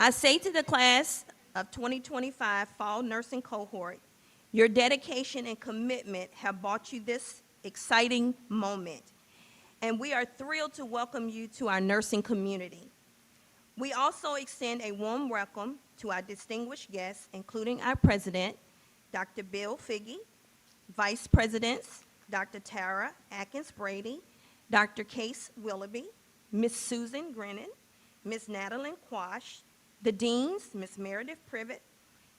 I say to the class of 2025 Fall Nursing Cohort, your dedication and commitment have brought you this exciting moment, and we are thrilled to welcome you to our nursing community. We also extend a warm welcome to our distinguished guests, including our president, Dr. Bill Figge, vice presidents, Dr. Tara Atkins-Brady, Dr. Case Willoughby, Ms. Susan Grennan, Ms. Natalie Quash, the deans, Ms. Meredith Privet,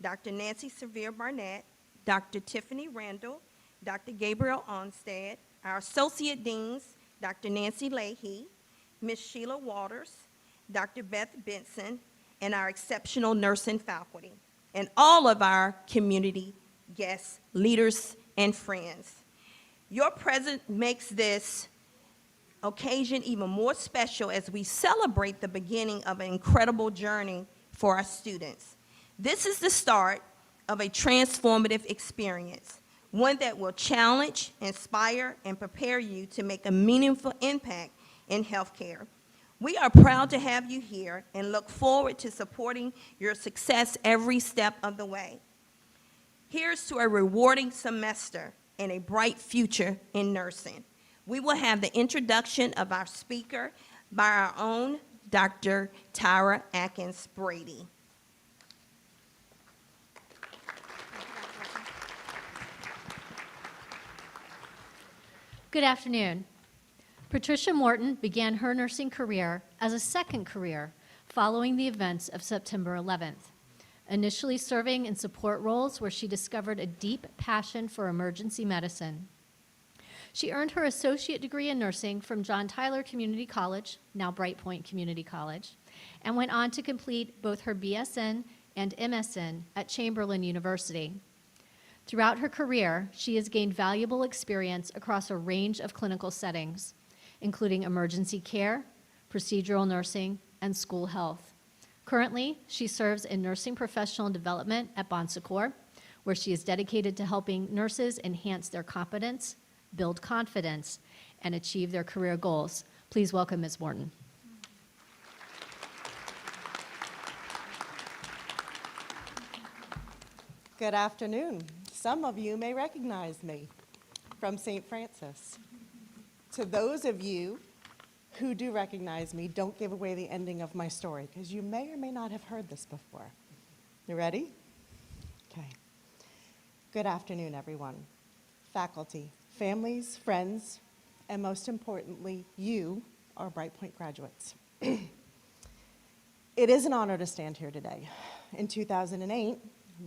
Dr. Nancy Sevier Barnett, Dr. Tiffany Randall, Dr. Gabriel Onstead, our associate deans, Dr. Nancy Leahy, Ms. Sheila Waters, Dr. Beth Benson, and our exceptional nursing faculty, and all of our community guests, leaders, and friends. Your presence makes this occasion even more special as we celebrate the beginning of an incredible journey for our students. This is the start of a transformative experience, one that will challenge, inspire, and prepare you to make a meaningful impact in healthcare. We are proud to have you here and look forward to supporting your success every step of the way. Here's to a rewarding semester and a bright future in nursing. We will have the introduction of our speaker by our own Dr. Tara Atkins-Brady. Good afternoon. Patricia Morton began her nursing career as a second career following the events of September 11th, initially serving in support roles where she discovered a deep passion for emergency medicine. She earned her associate degree in nursing from John Tyler Community College, now Brightpoint Community College, and went on to complete both her BSN and MSN at Chamberlain University. Throughout her career, she has gained valuable experience across a range of clinical settings, including emergency care, procedural nursing, and school health. Currently, she serves in nursing professional development at Bon Secours, where she is dedicated to helping nurses enhance their competence, build confidence, and achieve their career goals. Please welcome Ms. Morton. Good afternoon. Some of you may recognize me from St. Francis. To those of you who do recognize me, don't give away the ending of my story, because you may or may not have heard this before. You ready? Okay. Good afternoon, everyone. Faculty, families, friends, and most importantly, you are Brightpoint graduates. It is an honor to stand here today. In 2008,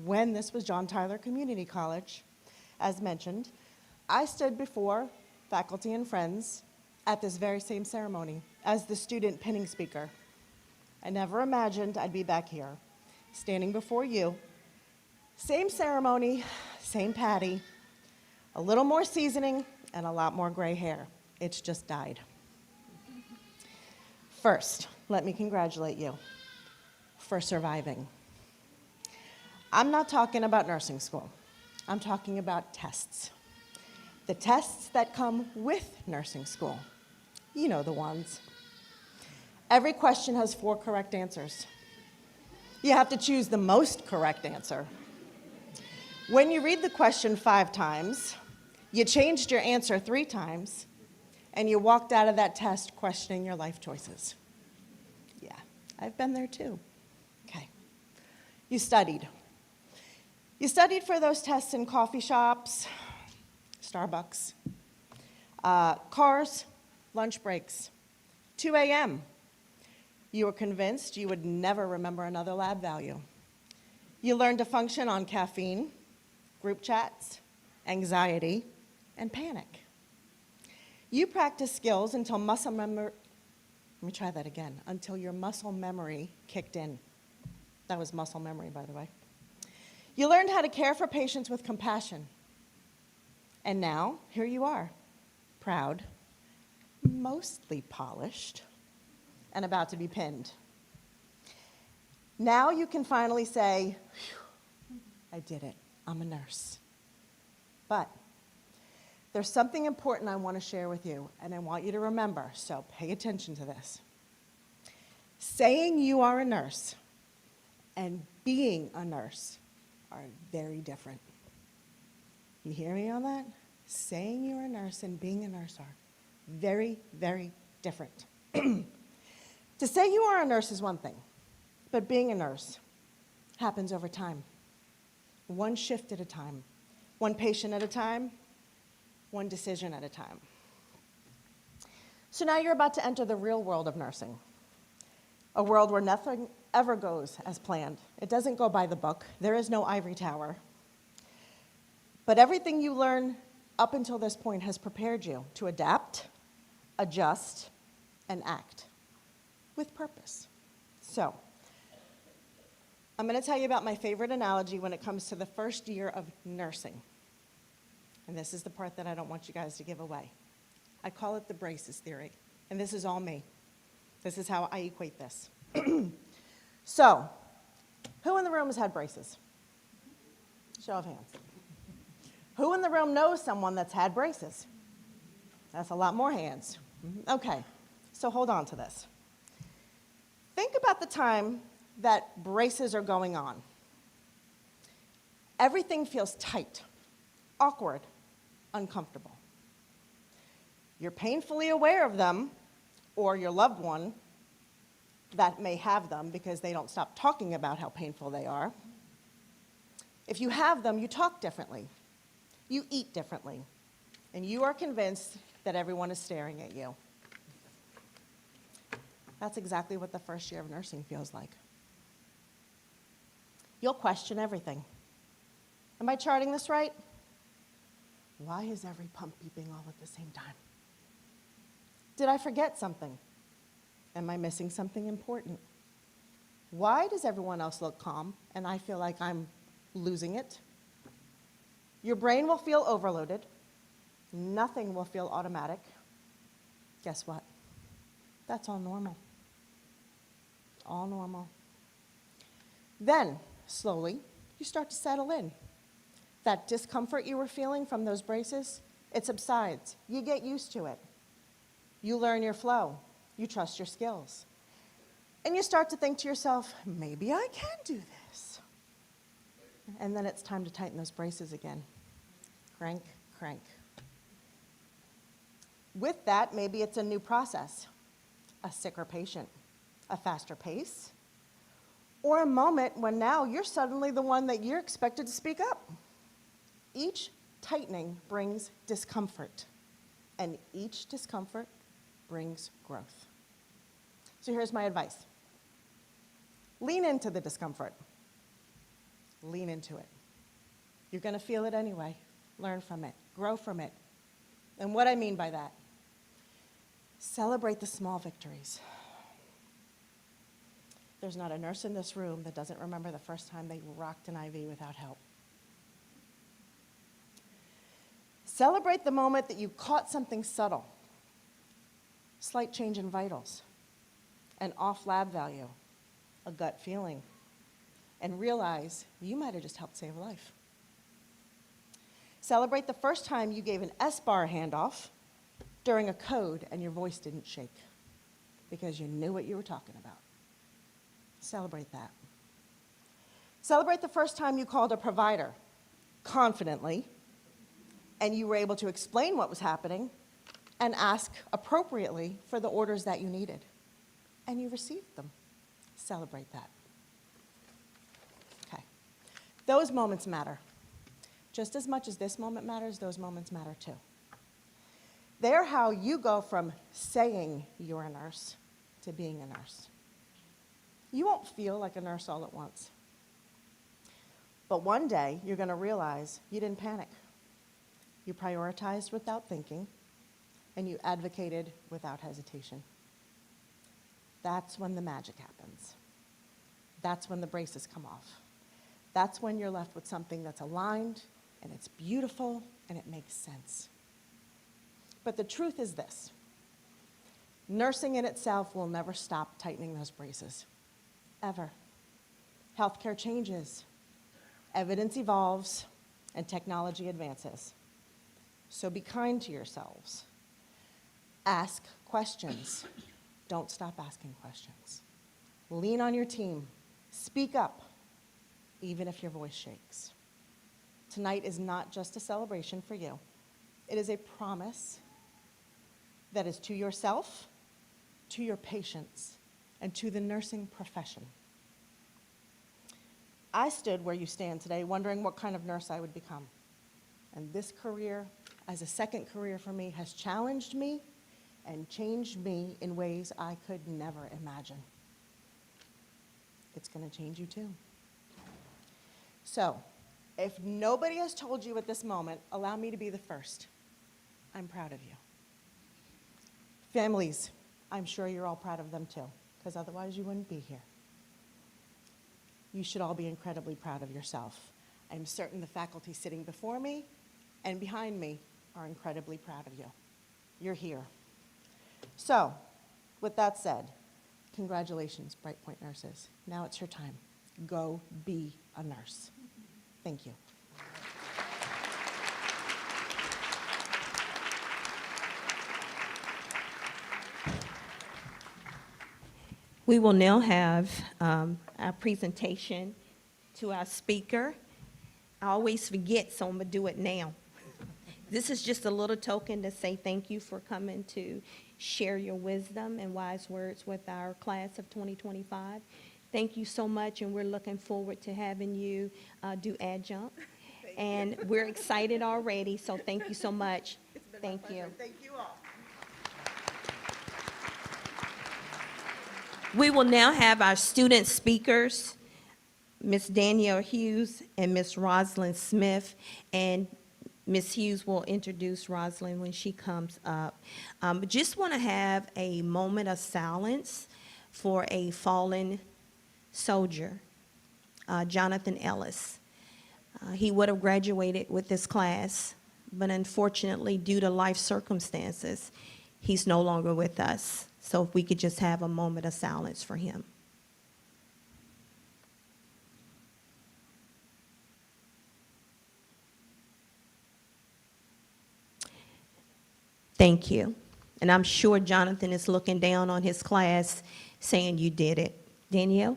when this was John Tyler Community College, as mentioned, I stood before faculty and friends at this very same ceremony as the student pinning speaker. I never imagined I'd be back here, standing before you. Same ceremony, same patty, a little more seasoning, and a lot more gray hair. It's just dyed. First, let me congratulate you for surviving. I'm not talking about nursing school. I'm talking about tests. The tests that come with nursing school. You know the ones. Every question has 4 correct answers. You have to choose the most correct answer. When you read the question 5 times, you changed your answer 3 times, and you walked out of that test questioning your life choices. Yeah, I've been there too. Okay. You studied. You studied for those tests in coffee shops, Starbucks, cars, lunch breaks, 2 a.m. You were convinced you would never remember another lab value. You learned to function on caffeine, group chats, anxiety, and panic. You practiced skills until until your muscle memory kicked in. That was muscle memory, by the way. You learned how to care for patients with compassion. And now, here you are, proud, mostly polished, and about to be pinned. Now you can finally say, I did it, I'm a nurse. But there's something important I want to share with you, and I want you to remember, so pay attention to this. Saying you are a nurse and being a nurse are very different. You hear me on that? Saying you're a nurse and being a nurse are very, very different. To say you are a nurse is one thing, but being a nurse happens over time. One shift at a time, one patient at a time, one decision at a time. So now you're about to enter the real world of nursing, a world where nothing ever goes as planned. It doesn't go by the book. There is no ivory tower. But everything you learn up until this point has prepared you to adapt, adjust, and act with purpose. So, I'm going to tell you about my favorite analogy when it comes to the first year of nursing. And this is the part that I don't want you guys to give away. I call it the braces theory. And this is all me. This is how I equate this. So, who in the room has had braces? Show of hands. Who in the room knows someone that's had braces? That's a lot more hands. Okay, so hold on to this. Think about the time that braces are going on. Everything feels tight, awkward, uncomfortable. You're painfully aware of them, or your loved one that may have them because they don't stop talking about how painful they are. If you have them, you talk differently. You eat differently. And you are convinced that everyone is staring at you. That's exactly what the first year of nursing feels like. You'll question everything. Am I charting this right? Why is every pump beeping all at the same time? Did I forget something? Am I missing something important? Why does everyone else look calm and I feel like I'm losing it? Your brain will feel overloaded. Nothing will feel automatic. Guess what? That's all normal. All normal. Then, slowly, you start to settle in. That discomfort you were feeling from those braces, it subsides. You get used to it. You learn your flow. You trust your skills. And you start to think to yourself, maybe I can do this. And then it's time to tighten those braces again. Crank, crank. With that, maybe it's a new process, a sicker patient, a faster pace, or a moment when now you're suddenly the one that you're expected to speak up. Each tightening brings discomfort, and each discomfort brings growth. So here's my advice. Lean into the discomfort. Lean into it. You're going to feel it anyway. Learn from it. Grow from it. And what I mean by that, celebrate the small victories. There's not a nurse in this room that doesn't remember the first time they rocked an IV without help. Celebrate the moment that you caught something subtle, slight change in vitals, an off lab value, a gut feeling, and realize you might have just helped save a life. Celebrate the first time you gave an S-bar handoff during a code and your voice didn't shake because you knew what you were talking about. Celebrate that. Celebrate the first time you called a provider confidently and you were able to explain what was happening and ask appropriately for the orders that you needed. And you received them. Celebrate that. Okay. Those moments matter. Just as much as this moment matters, those moments matter too. They're how you go from saying you're a nurse to being a nurse. You won't feel like a nurse all at once. But one day, you're going to realize you didn't panic. You prioritized without thinking, and you advocated without hesitation. That's when the magic happens. That's when the braces come off. That's when you're left with something that's aligned, and it's beautiful, and it makes sense. But the truth is this. Nursing in itself will never stop tightening those braces, ever. Healthcare changes, evidence evolves, and technology advances. So be kind to yourselves. Ask questions. Don't stop asking questions. Lean on your team. Speak up, even if your voice shakes. Tonight is not just a celebration for you. It is a promise that is to yourself, to your patients, and to the nursing profession. I stood where you stand today wondering what kind of nurse I would become. And this career, as a second career for me, has challenged me and changed me in ways I could never imagine. It's going to change you too. So, if nobody has told you at this moment, allow me to be the first. I'm proud of you. Families, I'm sure you're all proud of them too, because otherwise you wouldn't be here. You should all be incredibly proud of yourself. I'm certain the faculty sitting before me and behind me are incredibly proud of you. You're here. So, with that said, congratulations, Brightpoint nurses. Now it's your time. Go be a nurse. Thank you. We will now have our presentation to our speaker. I always forget, so I'm going to do it now. This is just a little token to say thank you for coming to share your wisdom and wise words with our class of 2025. Thank you so much, and we're looking forward to having you do adjunct. And we're excited already, so thank you so much. Thank you. Thank you all. We will now have our student speakers, Ms. Danielle Hughes and Ms. Rosalind Smith, and Ms. Hughes will introduce Rosalind when she comes up. Just want to have a moment of silence for a fallen soldier, Jonathan Ellis. He would have graduated with this class, but unfortunately, due to life circumstances, he's no longer with us. So if we could just have a moment of silence for him. Thank you. And I'm sure Jonathan is looking down on his class saying you did it. Danielle?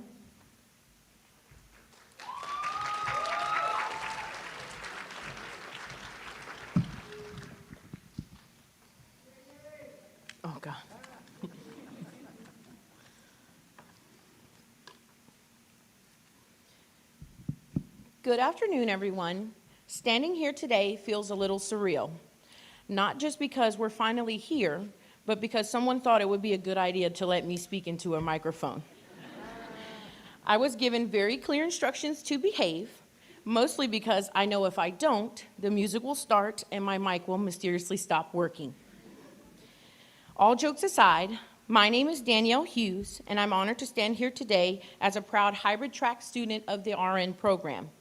Oh, God. Good afternoon, everyone. Standing here today feels a little surreal, not just because we're finally here, but because someone thought it would be a good idea to let me speak into a microphone. I was given very clear instructions to behave, mostly because I know if I don't, the music will start and my mic will mysteriously stop working. All jokes aside, my name is Danielle Hughes, and I'm honored to stand here today as a proud hybrid track student of the RN program.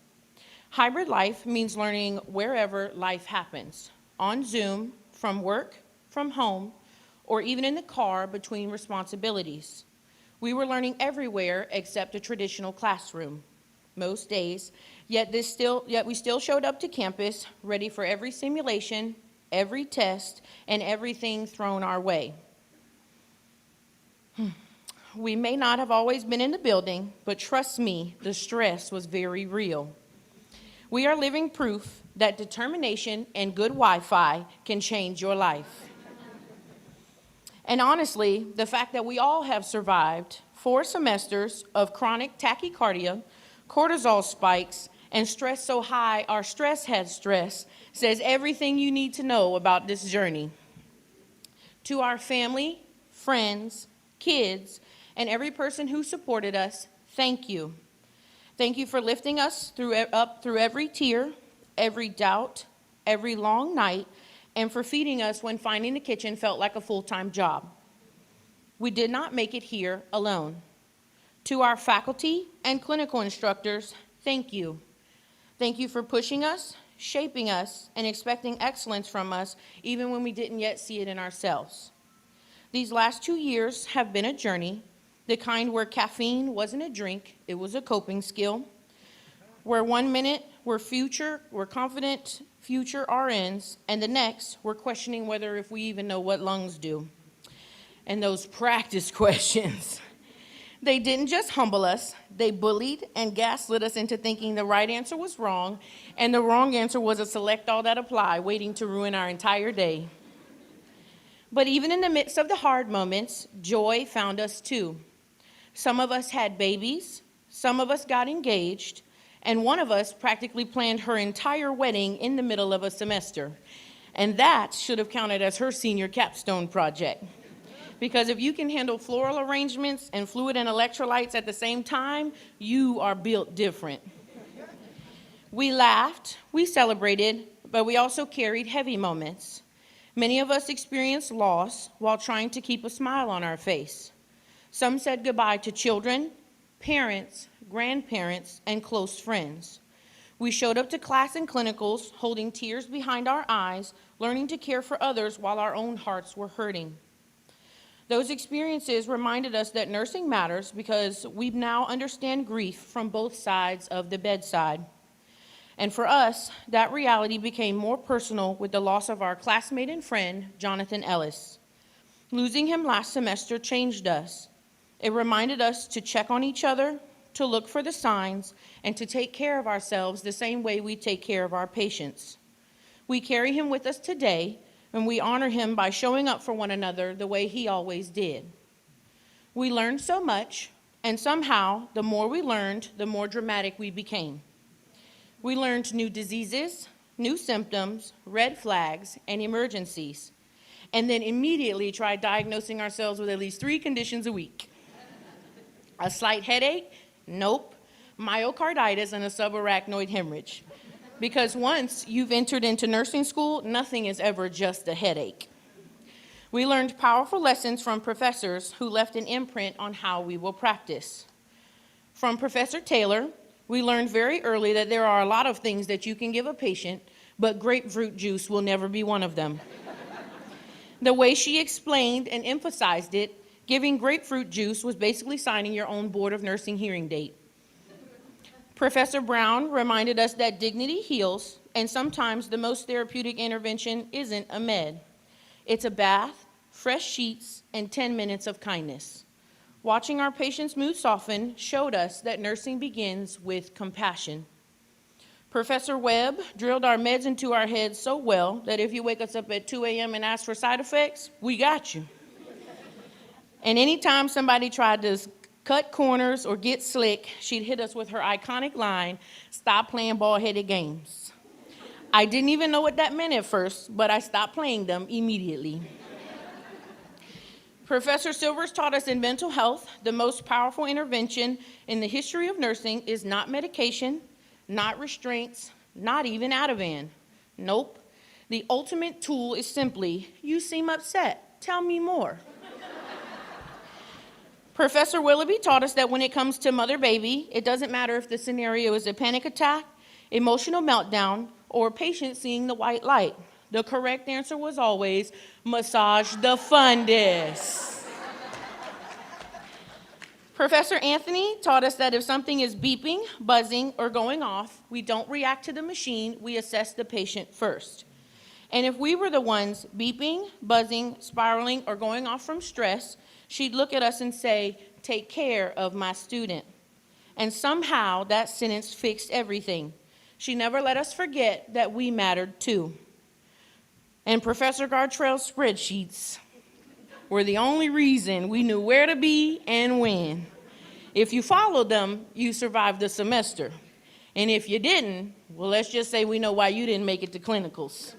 Hybrid life means learning wherever life happens, on Zoom, from work, from home, or even in the car between responsibilities. We were learning everywhere except a traditional classroom, most days, yet we still showed up to campus ready for every simulation, every test, and everything thrown our way. We may not have always been in the building, but trust me, the stress was very real. We are living proof that determination and good Wi-Fi can change your life. And honestly, the fact that we all have survived 4 semesters of chronic tachycardia, cortisol spikes, and stress so high our stress had stress says everything you need to know about this journey. To our family, friends, kids, and every person who supported us, thank you. Thank you for lifting us up through every tear, every doubt, every long night, and for feeding us when finding the kitchen felt like a full-time job. We did not make it here alone. To our faculty and clinical instructors, thank you. Thank you for pushing us, shaping us, and expecting excellence from us even when we didn't yet see it in ourselves. These last 2 years have been a journey, the kind where caffeine wasn't a drink, it was a coping skill, where 1 minute we're confident future RNs, and the next we're questioning whether if we even know what lungs do. And those practice questions. They didn't just humble us, they bullied and gaslit us into thinking the right answer was wrong, and the wrong answer was a select all that apply, waiting to ruin our entire day. But even in the midst of the hard moments, joy found us too. Some of us had babies, some of us got engaged, and one of us practically planned her entire wedding in the middle of a semester. And that should have counted as her senior capstone project. Because if you can handle floral arrangements and fluid and electrolytes at the same time, you are built different. We laughed, we celebrated, but we also carried heavy moments. Many of us experienced loss while trying to keep a smile on our face. Some said goodbye to children, parents, grandparents, and close friends. We showed up to class and clinicals, holding tears behind our eyes, learning to care for others while our own hearts were hurting. Those experiences reminded us that nursing matters because we now understand grief from both sides of the bedside. And for us, that reality became more personal with the loss of our classmate and friend, Jonathan Ellis. Losing him last semester changed us. It reminded us to check on each other, to look for the signs, and to take care of ourselves the same way we take care of our patients. We carry him with us today, and we honor him by showing up for one another the way he always did. We learned so much, and somehow, the more we learned, the more dramatic we became. We learned new diseases, new symptoms, red flags, and emergencies, and then immediately tried diagnosing ourselves with at least 3 conditions a week. A slight headache? Nope. Myocarditis and a subarachnoid hemorrhage. Because once you've entered into nursing school, nothing is ever just a headache. We learned powerful lessons from professors who left an imprint on how we will practice. From Professor Taylor, we learned very early that there are a lot of things that you can give a patient, but grapefruit juice will never be one of them. The way she explained and emphasized it, giving grapefruit juice was basically signing your own Board of Nursing hearing date. Professor Brown reminded us that dignity heals, and sometimes the most therapeutic intervention isn't a med. It's a bath, fresh sheets, and 10 minutes of kindness. Watching our patients' mood soften showed us that nursing begins with compassion. Professor Webb drilled our meds into our heads so well that if you wake us up at 2 a.m. and ask for side effects, we got you. And anytime somebody tried to cut corners or get slick, she'd hit us with her iconic line, "Stop playing ball-headed games." I didn't even know what that meant at first, but I stopped playing them immediately. Professor Silvers taught us in mental health, the most powerful intervention in the history of nursing is not medication, not restraints, not even Ativan. Nope. The ultimate tool is simply, "You seem upset. Tell me more." Professor Willoughby taught us that when it comes to mother-baby, it doesn't matter if the scenario is a panic attack, emotional meltdown, or a patient seeing the white light. The correct answer was always, massage the fundus. Professor Anthony taught us that if something is beeping, buzzing, or going off, we don't react to the machine, we assess the patient first. And if we were the ones beeping, buzzing, spiraling, or going off from stress, she'd look at us and say, "Take care of my student." And somehow that sentence fixed everything. She never let us forget that we mattered too. And Professor Gartrell's spreadsheets were the only reason we knew where to be and when. If you followed them, you survived the semester. And if you didn't, well, let's just say we know why you didn't make it to clinicals.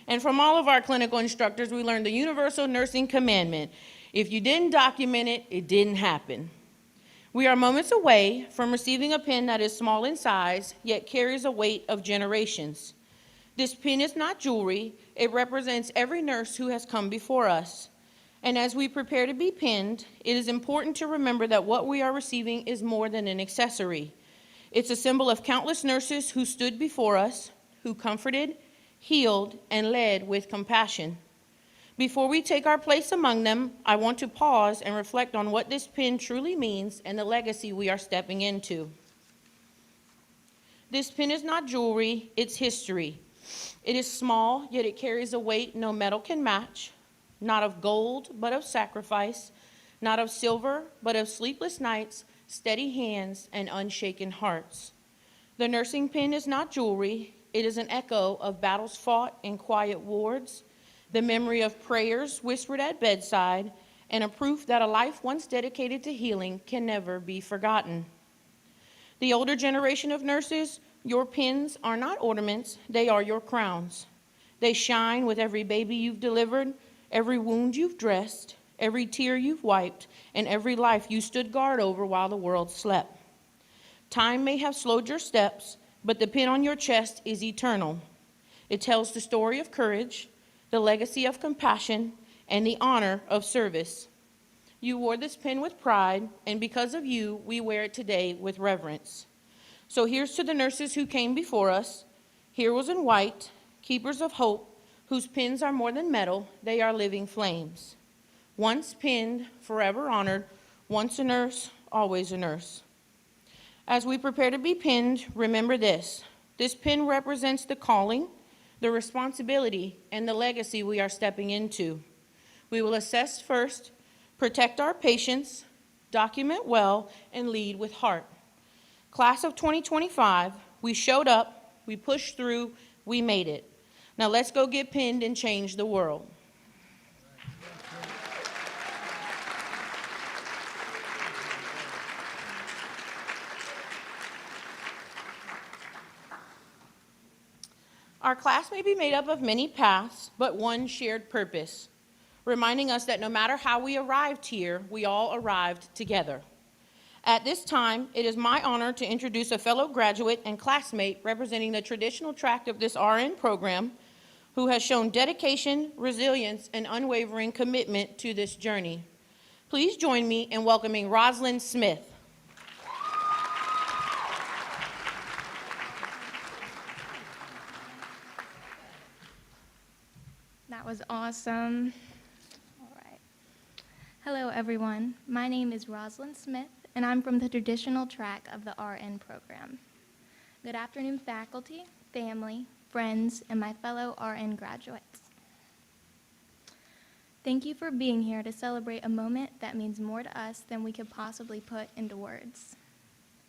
And from all of our clinical instructors, we learned the universal nursing commandment. If you didn't document it, it didn't happen. We are moments away from receiving a pen that is small in size, yet carries a weight of generations. This pin is not jewelry. It represents every nurse who has come before us. And as we prepare to be pinned, it is important to remember that what we are receiving is more than an accessory. It's a symbol of countless nurses who stood before us, who comforted, healed, and led with compassion. Before we take our place among them, I want to pause and reflect on what this pin truly means and the legacy we are stepping into. This pin is not jewelry, it's history. It is small, yet it carries a weight no metal can match, not of gold, but of sacrifice, not of silver, but of sleepless nights, steady hands, and unshaken hearts. The nursing pen is not jewelry. It is an echo of battles fought in quiet wards, the memory of prayers whispered at bedside, and a proof that a life once dedicated to healing can never be forgotten. The older generation of nurses, your pens are not ornaments, they are your crowns. They shine with every baby you've delivered, every wound you've dressed, every tear you've wiped, and every life you stood guard over while the world slept. Time may have slowed your steps, but the pen on your chest is eternal. It tells the story of courage, the legacy of compassion, and the honor of service. You wore this pen with pride, and because of you, we wear it today with reverence. So here's to the nurses who came before us, heroes in white, keepers of hope, whose pens are more than metal, they are living flames. Once pinned, forever honored, once a nurse, always a nurse. As we prepare to be pinned, remember this. This pin represents the calling, the responsibility, and the legacy we are stepping into. We will assess first, protect our patients, document well, and lead with heart. Class of 2025, we showed up, we pushed through, we made it. Now let's go get pinned and change the world. Our class may be made up of many paths, but one shared purpose, reminding us that no matter how we arrived here, we all arrived together. At this time, it is my honor to introduce a fellow graduate and classmate representing the traditional track of this RN program, who has shown dedication, resilience, and unwavering commitment to this journey. Please join me in welcoming Rosalind Smith. That was awesome. All right. Hello, everyone. My name is Rosalind Smith, and I'm from the traditional track of the RN program. Good afternoon, faculty, family, friends, and my fellow RN graduates. Thank you for being here to celebrate a moment that means more to us than we could possibly put into words.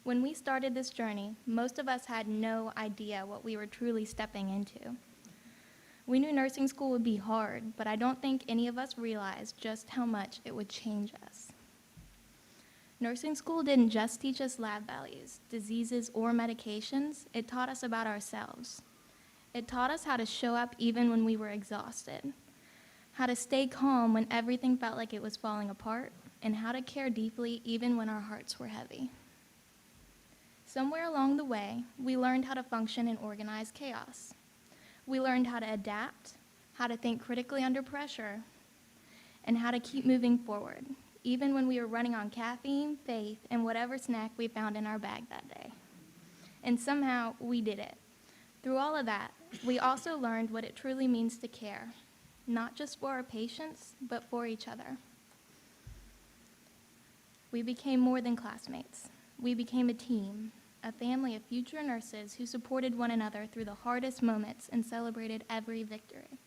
When we started this journey, most of us had no idea what we were truly stepping into. We knew nursing school would be hard, but I don't think any of us realized just how much it would change us. Nursing school didn't just teach us lab values, diseases, or medications. It taught us about ourselves. It taught us how to show up even when we were exhausted, how to stay calm when everything felt like it was falling apart, and how to care deeply even when our hearts were heavy. Somewhere along the way, we learned how to function in organized chaos. We learned how to adapt, how to think critically under pressure, and how to keep moving forward, even when we were running on caffeine, faith, and whatever snack we found in our bag that day. And somehow, we did it. Through all of that, we also learned what it truly means to care, not just for our patients, but for each other. We became more than classmates. We became a team, a family of future nurses who supported one another through the hardest moments and celebrated every victory.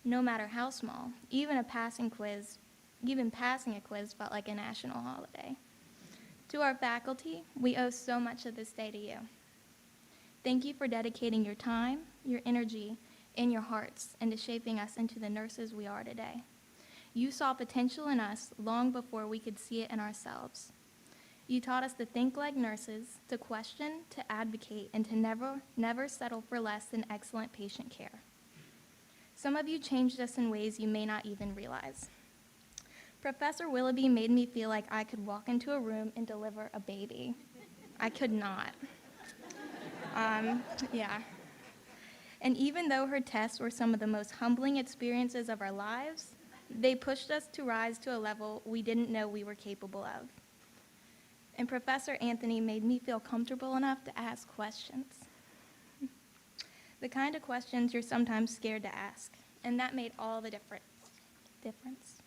No matter how small, even passing a quiz felt like a national holiday. To our faculty, we owe so much of this day to you. Thank you for dedicating your time, your energy, and your hearts into shaping us into the nurses we are today. You saw potential in us long before we could see it in ourselves. You taught us to think like nurses, to question, to advocate, and to never settle for less than excellent patient care. Some of you changed us in ways you may not even realize. Professor Willoughby made me feel like I could walk into a room and deliver a baby. I could not. Yeah. And even though her tests were some of the most humbling experiences of our lives, they pushed us to rise to a level we didn't know we were capable of. And Professor Anthony made me feel comfortable enough to ask questions. The kind of questions you're sometimes scared to ask, and that made all the difference.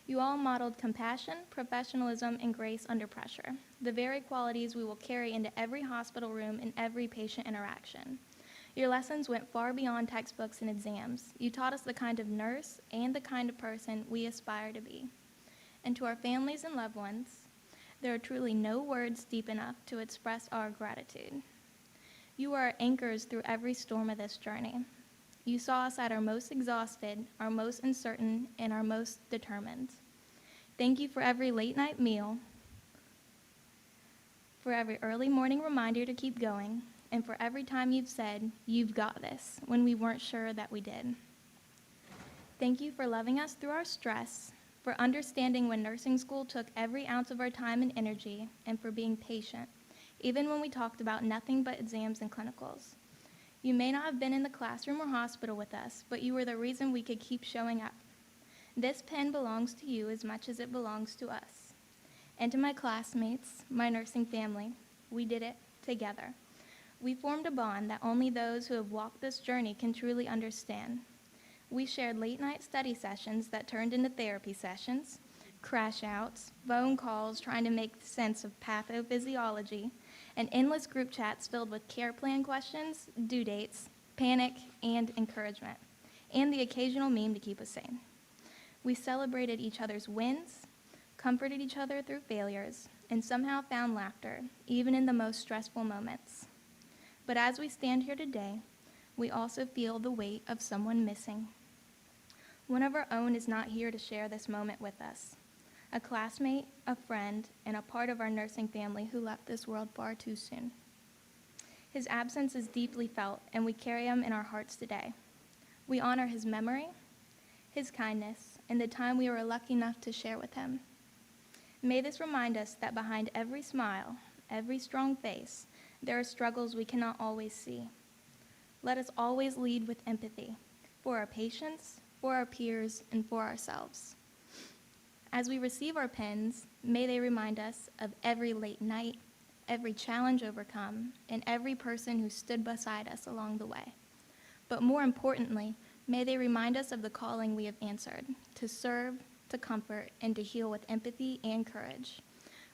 You all modeled compassion, professionalism, and grace under pressure, the very qualities we will carry into every hospital room and every patient interaction. Your lessons went far beyond textbooks and exams. You taught us the kind of nurse and the kind of person we aspire to be. And to our families and loved ones, there are truly no words deep enough to express our gratitude. You are our anchors through every storm of this journey. You saw us at our most exhausted, our most uncertain, and our most determined. Thank you for every late night meal, for every early morning reminder to keep going, and for every time you've said, "You've got this," when we weren't sure that we did. Thank you for loving us through our stress, for understanding when nursing school took every ounce of our time and energy, and for being patient, even when we talked about nothing but exams and clinicals. You may not have been in the classroom or hospital with us, but you were the reason we could keep showing up. This pen belongs to you as much as it belongs to us. And to my classmates, my nursing family, we did it together. We formed a bond that only those who have walked this journey can truly understand. We shared late-night study sessions that turned into therapy sessions, crash outs, phone calls trying to make sense of pathophysiology, and endless group chats filled with care plan questions, due dates, panic, and encouragement, and the occasional meme to keep us sane. We celebrated each other's wins, comforted each other through failures, and somehow found laughter, even in the most stressful moments. But as we stand here today, we also feel the weight of someone missing. One of our own is not here to share this moment with us. A classmate, a friend, and a part of our nursing family who left this world far too soon. His absence is deeply felt, and we carry him in our hearts today. We honor his memory, his kindness, and the time we were lucky enough to share with him. May this remind us that behind every smile, every strong face, there are struggles we cannot always see. Let us always lead with empathy for our patients, for our peers, and for ourselves. As we receive our pens, may they remind us of every late night, every challenge overcome, and every person who stood beside us along the way. But more importantly, may they remind us of the calling we have answered, to serve, to comfort, and to heal with empathy and courage.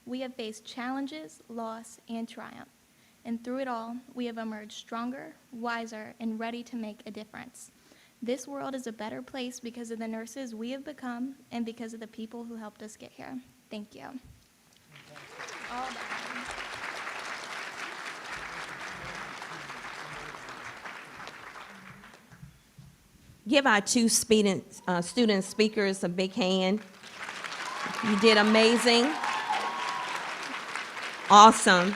We have faced challenges, loss, and triumph, and through it all, we have emerged stronger, wiser, and ready to make a difference. This world is a better place because of the nurses we have become and because of the people who helped us get here. Thank you. All done. Give our two student speakers a big hand. You did amazing. Awesome.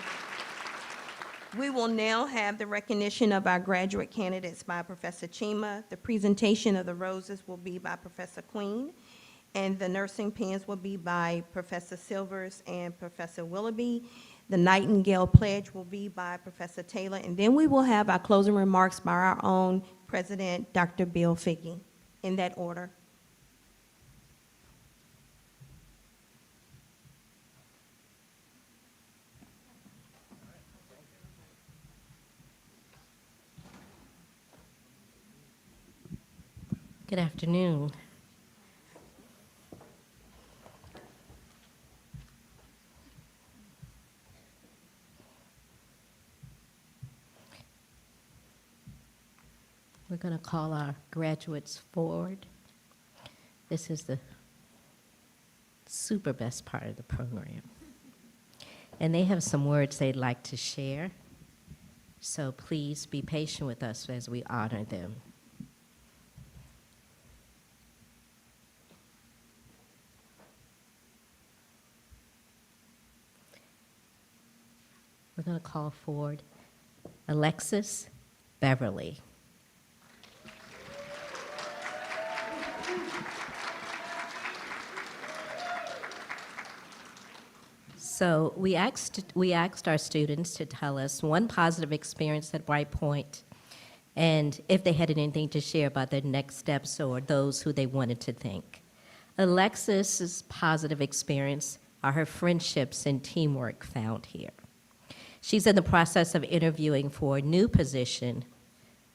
We will now have the recognition of our graduate candidates by Professor Chima. The presentation of the roses will be by Professor Queen, and the nursing pens will be by Professor Silvers and Professor Willoughby. The Nightingale Pledge will be by Professor Taylor, and then we will have our closing remarks by our own President, Dr. Bill Figge, in that order. Good afternoon. We're going to call our graduates forward. This is the super best part of the program. And they have some words they'd like to share. So please be patient with us as we honor them. We're going to call forward Alexis Beverly. So we asked our students to tell us one positive experience at Brightpoint and if they had anything to share about their next steps or those who they wanted to thank. Alexis's positive experience are her friendships and teamwork found here. She's in the process of interviewing for a new position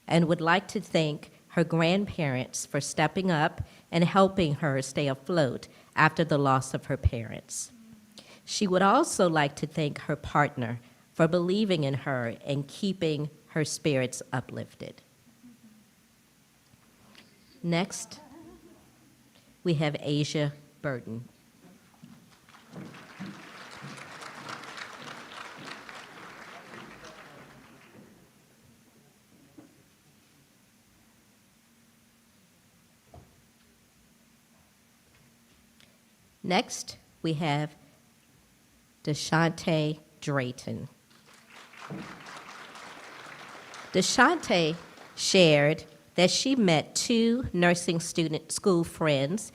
and would like to thank her grandparents for stepping up and helping her stay afloat after the loss of her parents. She would also like to thank her partner for believing in her and keeping her spirits uplifted. Next, we have Asia Burton. Next, we have Deshante Drayton. Deshante shared that she met 2 nursing student school friends,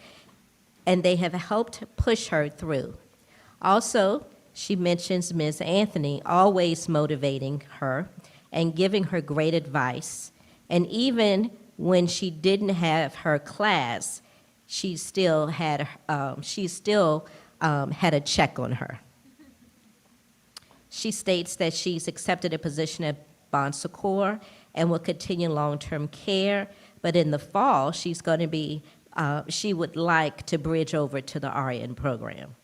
and they have helped push her through. Also, she mentions Ms. Anthony always motivating her and giving her great advice. And even when she didn't have her class, she still had a check on her. She states that she's accepted a position at Bon Secours and will continue long-term care, but in the fall, she's going to be, she would like to bridge over to the RN program.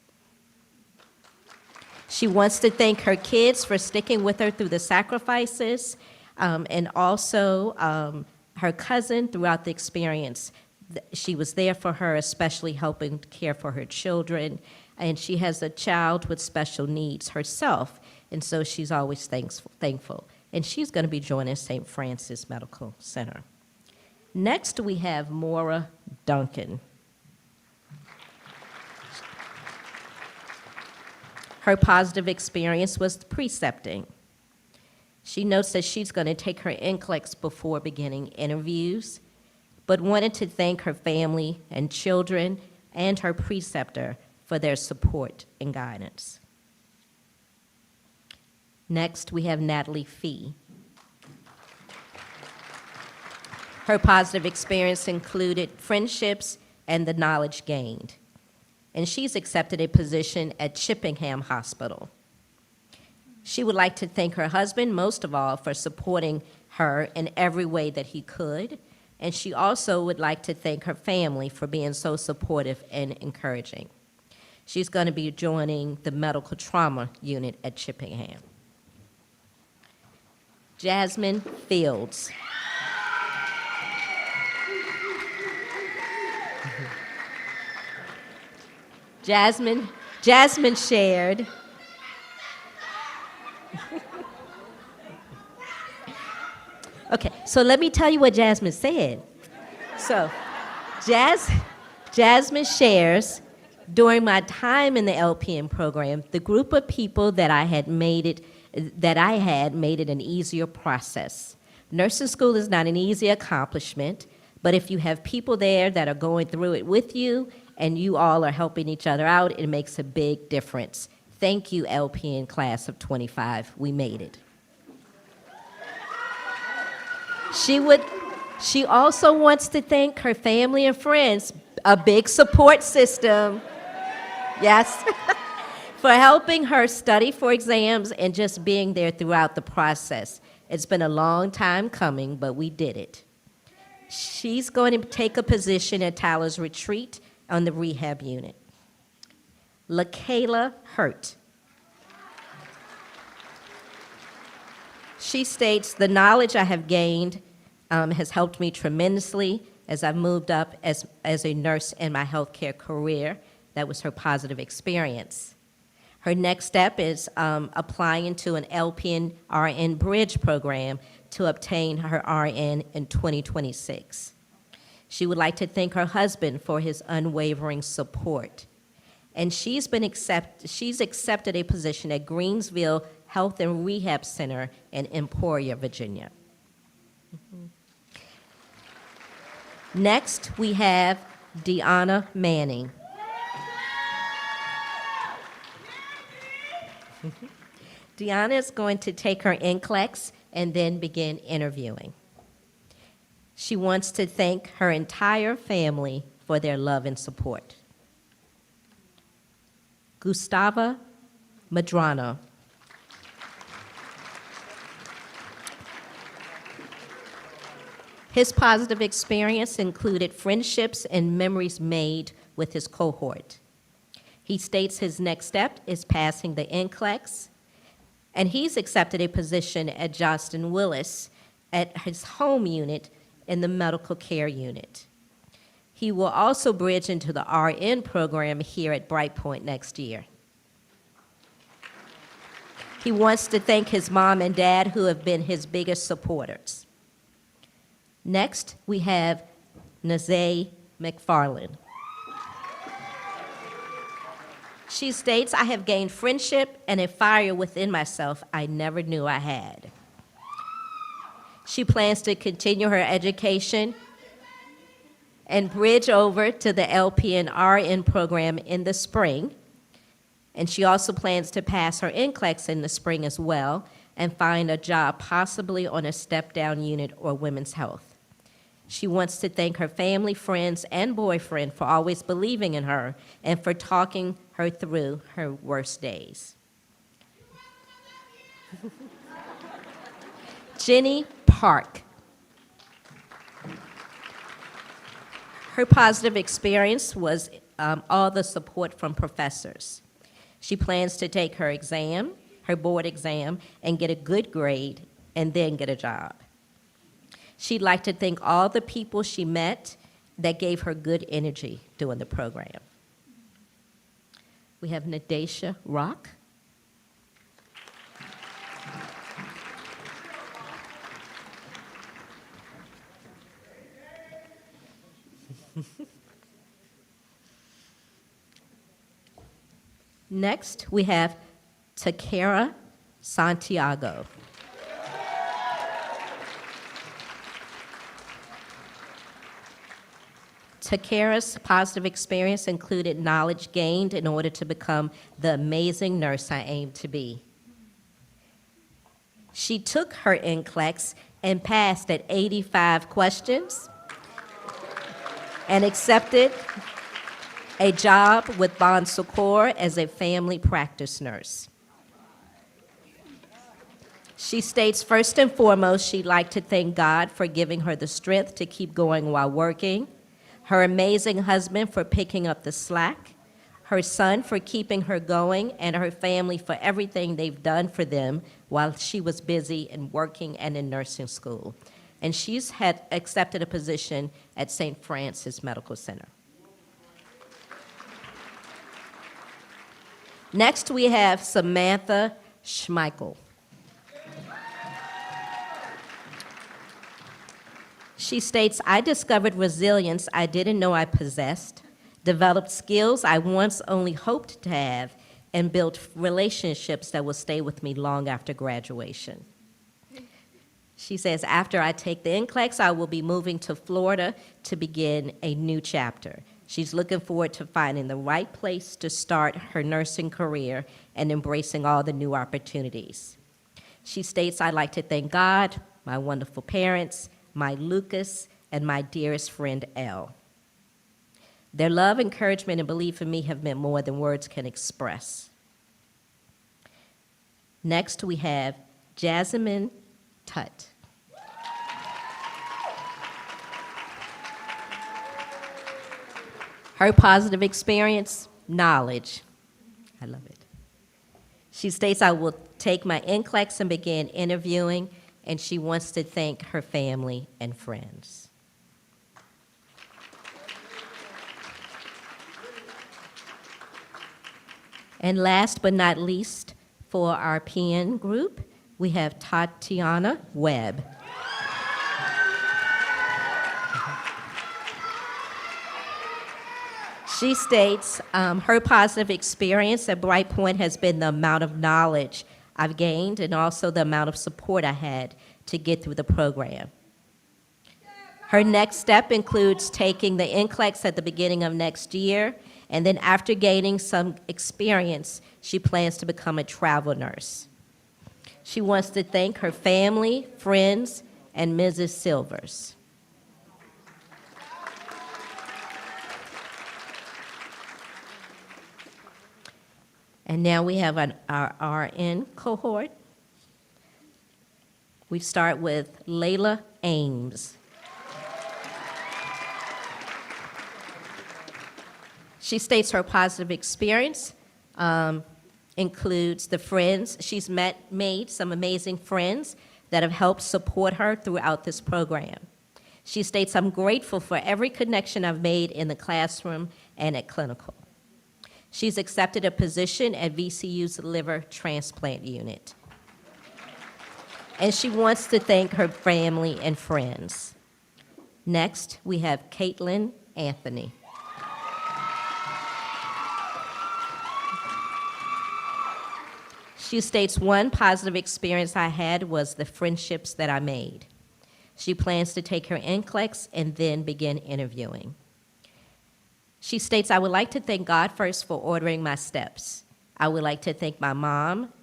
She wants to thank her kids for sticking with her through the sacrifices, and also her cousin throughout the experience. She was there for her, especially helping care for her children, and she has a child with special needs herself, and so she's always thankful. And she's going to be joining St. Francis Medical Center. Next, we have Maura Duncan. Her positive experience was precepting. She notes that she's going to take her NCLEX before beginning interviews, but wanted to thank her family and children and her preceptor for their support and guidance. Next, we have Natalie Fee. Her positive experience included friendships and the knowledge gained. And she's accepted a position at Chippenham Hospital. She would like to thank her husband, most of all, for supporting her in every way that he could. And she also would like to thank her family for being so supportive and encouraging. She's going to be joining the medical trauma unit at Chippenham. Jasmine Fields. Jasmine shared okay, so let me tell you what Jasmine said. So, Jasmine shares, during my time in the LPN program, the group of people that I had made it an easier process. Nursing school is not an easy accomplishment, but if you have people there that are going through it with you and you all are helping each other out, it makes a big difference. Thank you, LPN class of 25. We made it. She also wants to thank her family and friends, a big support system, yes, for helping her study for exams and just being there throughout the process. It's been a long time coming, but we did it. She's going to take a position at Tyler's Retreat on the rehab unit. LaKayla Hurt. She states, the knowledge I have gained has helped me tremendously as I've moved up as a nurse in my healthcare career. That was her positive experience. Her next step is applying into an LPN RN bridge program to obtain her RN in 2026. She would like to thank her husband for his unwavering support. And she's accepted a position at Greensville Health and Rehab Center in Emporia, Virginia. Next, we have Deanna Manning. Deanna is going to take her NCLEX and then begin interviewing. She wants to thank her entire family for their love and support. Gustava Madrano. His positive experience included friendships and memories made with his cohort. He states his next step is passing the NCLEX, and he's accepted a position at Johnston Willis at his home unit in the medical care unit. He will also bridge into the RN program here at Brightpoint next year. He wants to thank his mom and dad, who have been his biggest supporters. Next, we have Nazay McFarland. She states, I have gained friendship and a fire within myself I never knew I had. She plans to continue her education and bridge over to the LPN RN program in the spring. And she also plans to pass her NCLEX in the spring as well and find a job possibly on a step-down unit or women's health. She wants to thank her family, friends, and boyfriend for always believing in her and for talking her through her worst days. Jenny Park. Her positive experience was all the support from professors. She plans to take her exam, her board exam, and get a good grade, and then get a job. She'd like to thank all the people she met that gave her good energy during the program. We have Nadesha Rock. Next, we have Takara Santiago. Takara's positive experience included knowledge gained in order to become the amazing nurse I aim to be. She took her NCLEX and passed at 85 questions and accepted a job with Bon Secours as a family practice nurse. She states, first and foremost, she'd like to thank God for giving her the strength to keep going while working, her amazing husband for picking up the slack, her son for keeping her going, and her family for everything they've done for them while she was busy and working and in nursing school. And she's had accepted a position at St. Francis Medical Center. Next, we have Samantha Schmeichel. She states, I discovered resilience I didn't know I possessed, developed skills I once only hoped to have, and built relationships that will stay with me long after graduation. She says, after I take the NCLEX, I will be moving to Florida to begin a new chapter. She's looking forward to finding the right place to start her nursing career and embracing all the new opportunities. She states, I'd like to thank God, my wonderful parents, my Lucas, and my dearest friend, Elle. Their love, encouragement, and belief in me have meant more than words can express. Next, we have Jasmine Tutt. Her positive experience, knowledge. I love it. She states, I will take my NCLEX and begin interviewing, and she wants to thank her family and friends. And last but not least, for our PN group, we have Tatiana Webb. She states, her positive experience at Brightpoint has been the amount of knowledge I've gained and also the amount of support I had to get through the program. Her next step includes taking the NCLEX at the beginning of next year, and then after gaining some experience, she plans to become a travel nurse. She wants to thank her family, friends, and Mrs. Silvers. And now we have our RN cohort. We start with Layla Ames. She states her positive experience includes the friends. She's made some amazing friends that have helped support her throughout this program. She states, I'm grateful for every connection I've made in the classroom and at clinical. She's accepted a position at VCU's liver transplant unit. And she wants to thank her family and friends. Next, we have Caitlin Anthony. She states, one positive experience I had was the friendships that I made. She plans to take her NCLEX and then begin interviewing. She states, I would like to thank God first for ordering my steps. I would like to thank my mom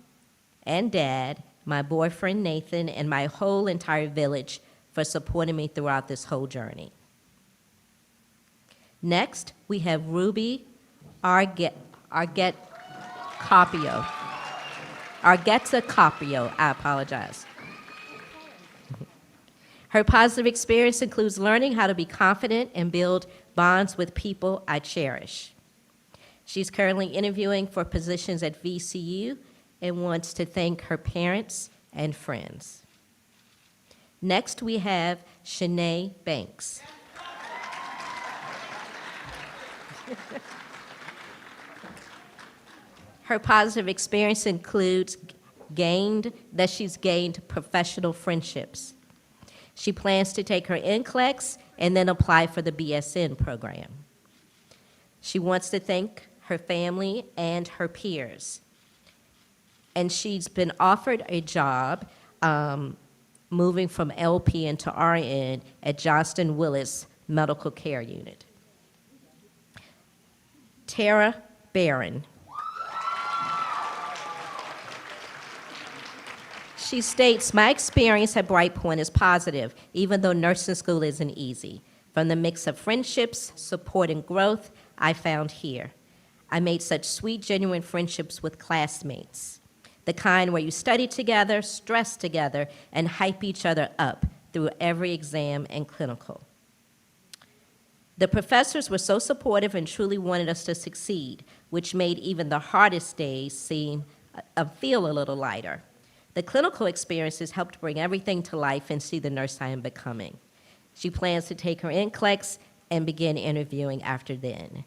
and dad, my boyfriend Nathan, and my whole entire village for supporting me throughout this whole journey. Next, we have Ruby Argueta Capio, I apologize. Her positive experience includes learning how to be confident and build bonds with people I cherish. She's currently interviewing for positions at VCU and wants to thank her parents and friends. Next, we have Shanae Banks. Her positive experience includes she's gained professional friendships. She plans to take her NCLEX and then apply for the BSN program. She wants to thank her family and her peers. And she's been offered a job moving from LP into RN at Johnston Willis Medical Care Unit. Tara Barron. She states, my experience at Brightpoint is positive, even though nursing school isn't easy. From the mix of friendships, support, and growth I found here. I made such sweet, genuine friendships with classmates, the kind where you study together, stress together, and hype each other up through every exam and clinical. The professors were so supportive and truly wanted us to succeed, which made even the hardest days feel a little lighter. The clinical experiences helped bring everything to life and see the nurse I am becoming. She plans to take her NCLEX and begin interviewing after then.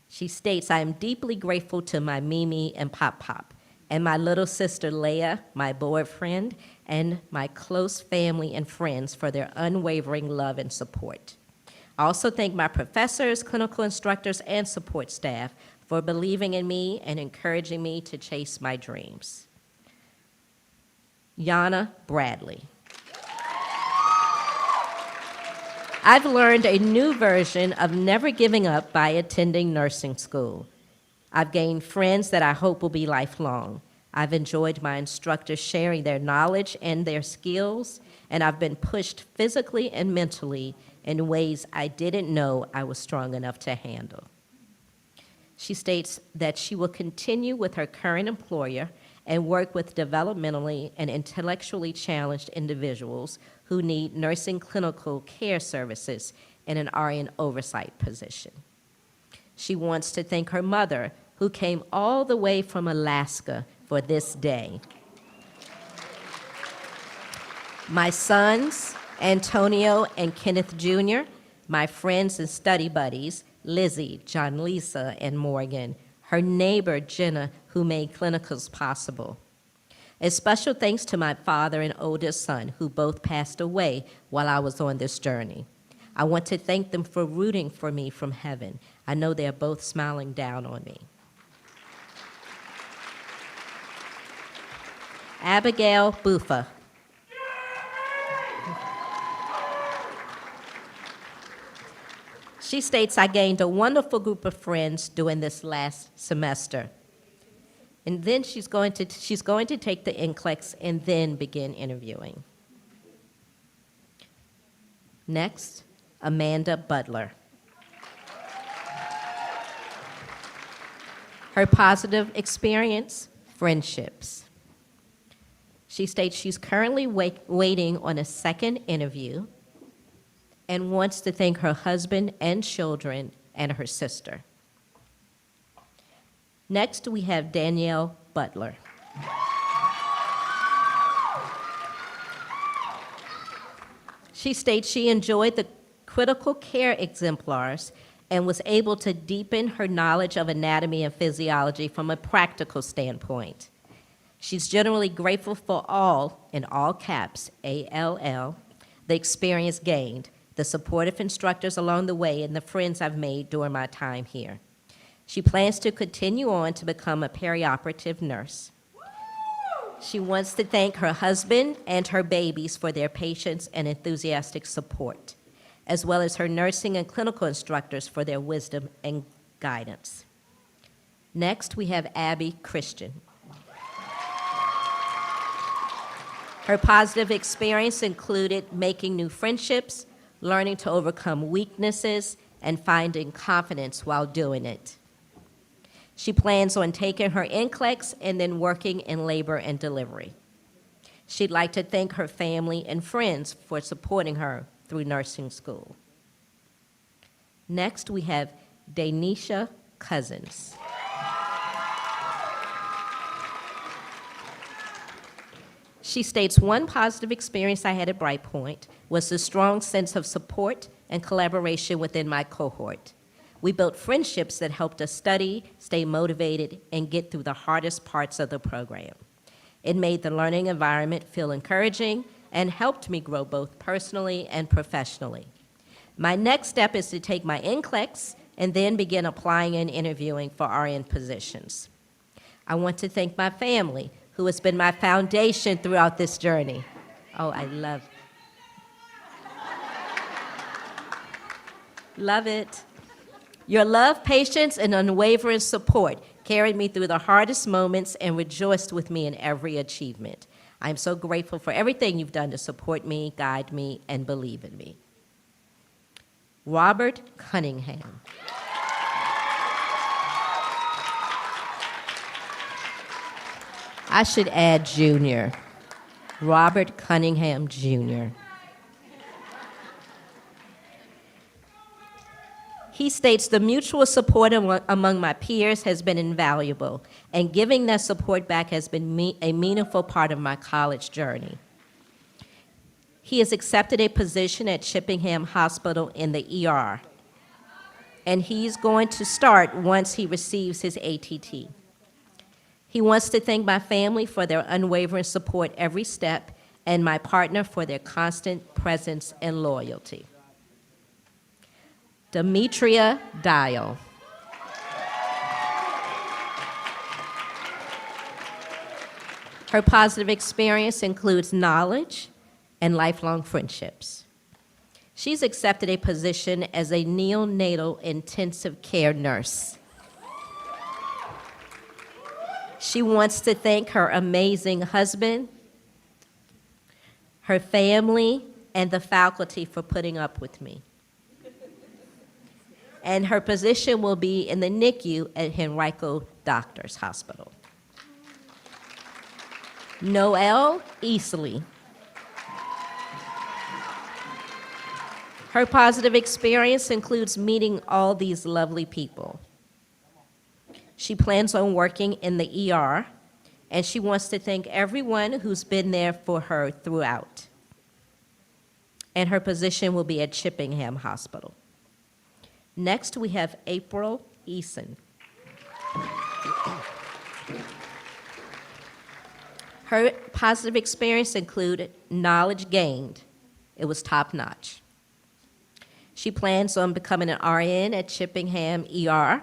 She states, I am deeply grateful to my Mimi and Pop Pop, and my little sister Leah, my boyfriend, and my close family and friends for their unwavering love and support. I also thank my professors, clinical instructors, and support staff for believing in me and encouraging me to chase my dreams. Yana Bradley. I've learned a new version of never giving up by attending nursing school. I've gained friends that I hope will be lifelong. I've enjoyed my instructors sharing their knowledge and their skills, and I've been pushed physically and mentally in ways I didn't know I was strong enough to handle. She states that she will continue with her current employer and work with developmentally and intellectually challenged individuals who need nursing clinical care services in an RN oversight position. She wants to thank her mother, who came all the way from Alaska for this day. My sons, Antonio and Kenneth Jr., my friends and study buddies, Lizzie, John Lisa, and Morgan, her neighbor, Jenna, who made clinicals possible. A special thanks to my father and oldest son, who both passed away while I was on this journey. I want to thank them for rooting for me from heaven. I know they're both smiling down on me. Abigail Buffa. She states, I gained a wonderful group of friends during this last semester. And then she's going to take the NCLEX and then begin interviewing. Next, Amanda Butler. Her positive experience, friendships. She states she's currently waiting on a second interview and wants to thank her husband and children and her sister. Next, we have Danielle Butler. She states she enjoyed the critical care exemplars and was able to deepen her knowledge of anatomy and physiology from a practical standpoint. She's generally grateful for all, in all caps, ALL, the experience gained, the supportive instructors along the way, and the friends I've made during my time here. She plans to continue on to become a perioperative nurse. She wants to thank her husband and her babies for their patience and enthusiastic support, as well as her nursing and clinical instructors for their wisdom and guidance. Next, we have Abby Christian. Her positive experience included making new friendships, learning to overcome weaknesses, and finding confidence while doing it. She plans on taking her NCLEX and then working in labor and delivery. She'd like to thank her family and friends for supporting her through nursing school. Next, we have Danisha Cousins. She states, one positive experience I had at Brightpoint was the strong sense of support and collaboration within my cohort. We built friendships that helped us study, stay motivated, and get through the hardest parts of the program. It made the learning environment feel encouraging and helped me grow both personally and professionally. My next step is to take my NCLEX and then begin applying and interviewing for RN positions. I want to thank my family, who has been my foundation throughout this journey. Oh, I love it. Your love, patience, and unwavering support carried me through the hardest moments and rejoiced with me in every achievement. I'm so grateful for everything you've done to support me, guide me, and believe in me. Robert Cunningham. I should add Junior. Robert Cunningham, Jr. He states, the mutual support among my peers has been invaluable, and giving that support back has been a meaningful part of my college journey. He has accepted a position at Chippenham Hospital in the ER, and he's going to start once he receives his ATT. He wants to thank my family for their unwavering support every step, and my partner for their constant presence and loyalty. Demetria Dial. Her positive experience includes knowledge and lifelong friendships. She's accepted a position as a neonatal intensive care nurse. She wants to thank her amazing husband, her family, and the faculty for putting up with me. And her position will be in the NICU at Henrico Doctors Hospital. Noelle Easley. Her positive experience includes meeting all these lovely people. She plans on working in the ER, and she wants to thank everyone who's been there for her throughout. And her position will be at Chippenham Hospital. Next, we have April Eason. Her positive experience included knowledge gained. It was top-notch. She plans on becoming an RN at Chippenham ER,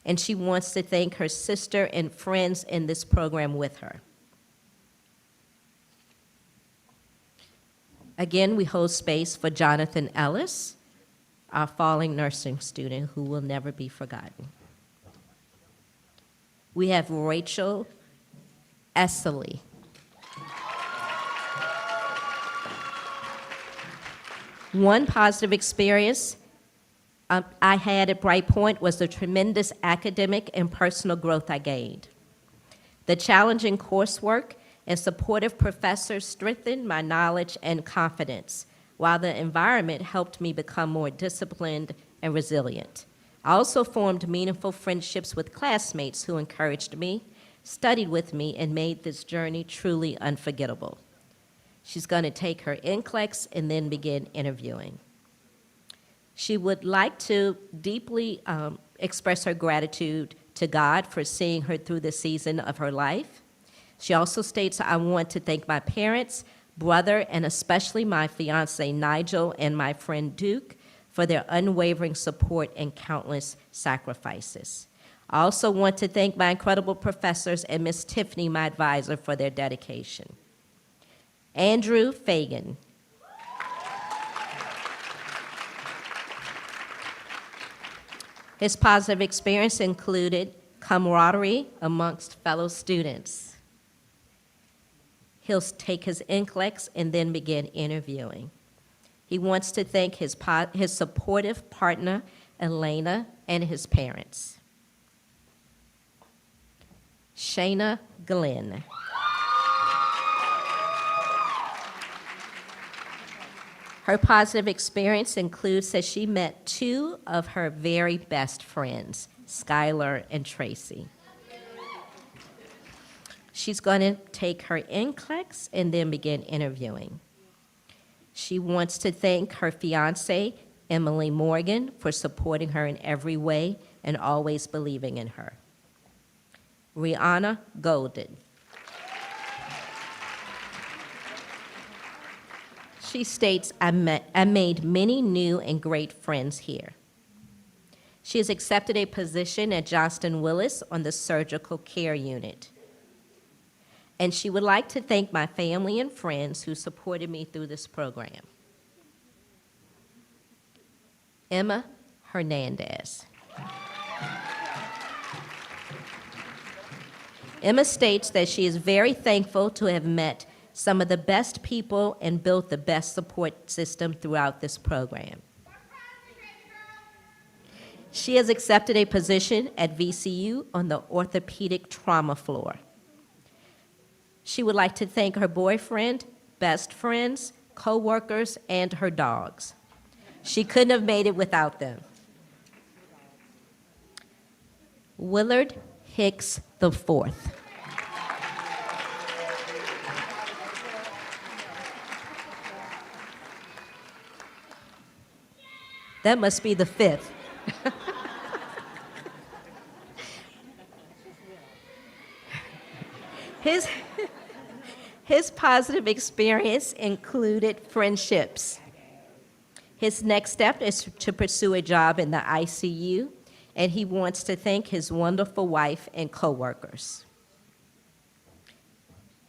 and she wants to thank her sister and friends in this program with her. Again, we hold space for Jonathan Ellis, our falling nursing student who will never be forgotten. We have Rachel Esseley. One positive experience I had at Brightpoint was the tremendous academic and personal growth I gained. The challenging coursework and supportive professors strengthened my knowledge and confidence, while the environment helped me become more disciplined and resilient. I also formed meaningful friendships with classmates who encouraged me, studied with me, and made this journey truly unforgettable. She's going to take her NCLEX and then begin interviewing. She would like to deeply express her gratitude to God for seeing her through the season of her life. She also states, I want to thank my parents, brother, and especially my fiance, Nigel, and my friend, Duke, for their unwavering support and countless sacrifices. I also want to thank my incredible professors and Miss Tiffany, my advisor, for their dedication. Andrew Fagan. His positive experience included camaraderie amongst fellow students. He'll take his NCLEX and then begin interviewing. He wants to thank his supportive partner, Elena, and his parents. Shayna Glenn. Her positive experience includes that she met two of her very best friends, Skylar and Tracy. She's going to take her NCLEX and then begin interviewing. She wants to thank her fiance, Emily Morgan, for supporting her in every way and always believing in her. Rihanna Golden. She states, I made many new and great friends here. She has accepted a position at Johnston Willis on the surgical care unit. And she would like to thank my family and friends who supported me through this program. Emma Hernandez. Emma states that she is very thankful to have met some of the best people and built the best support system throughout this program. She has accepted a position at VCU on the orthopedic trauma floor. She would like to thank her boyfriend, best friends, co-workers, and her dogs. She couldn't have made it without them. Willard Hicks IV. That must be the fifth. His positive experience included friendships. His next step is to pursue a job in the ICU, and he wants to thank his wonderful wife and coworkers.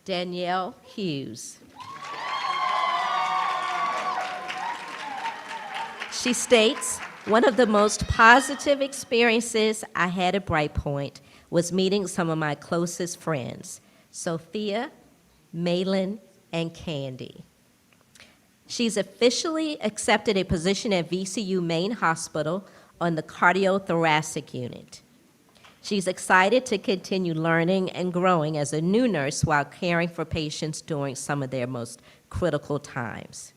Danielle Hughes. She states, one of the most positive experiences I had at Brightpoint was meeting some of my closest friends, Sophia, Malin, and Candy. She's officially accepted a position at VCU Main Hospital on the cardiothoracic unit. She's excited to continue learning and growing as a new nurse while caring for patients during some of their most critical times.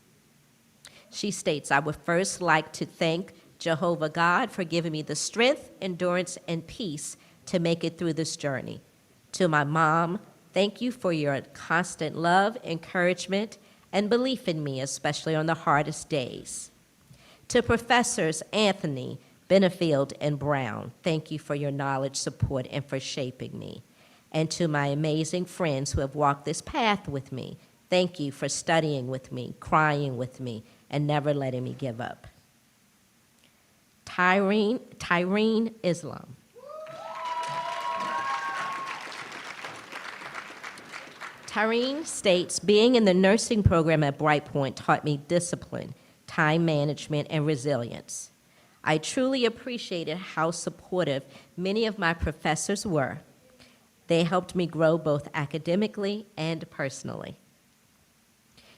She states, I would first like to thank Jehovah God for giving me the strength, endurance, and peace to make it through this journey. To my mom, thank you for your constant love, encouragement, and belief in me, especially on the hardest days. To Professors Anthony, Benefield, and Brown, thank you for your knowledge, support, and for shaping me. And to my amazing friends who have walked this path with me, thank you for studying with me, crying with me, and never letting me give up. Tyreen Islam. Tyreen states, being in the nursing program at Brightpoint taught me discipline, time management, and resilience. I truly appreciated how supportive many of my professors were. They helped me grow both academically and personally.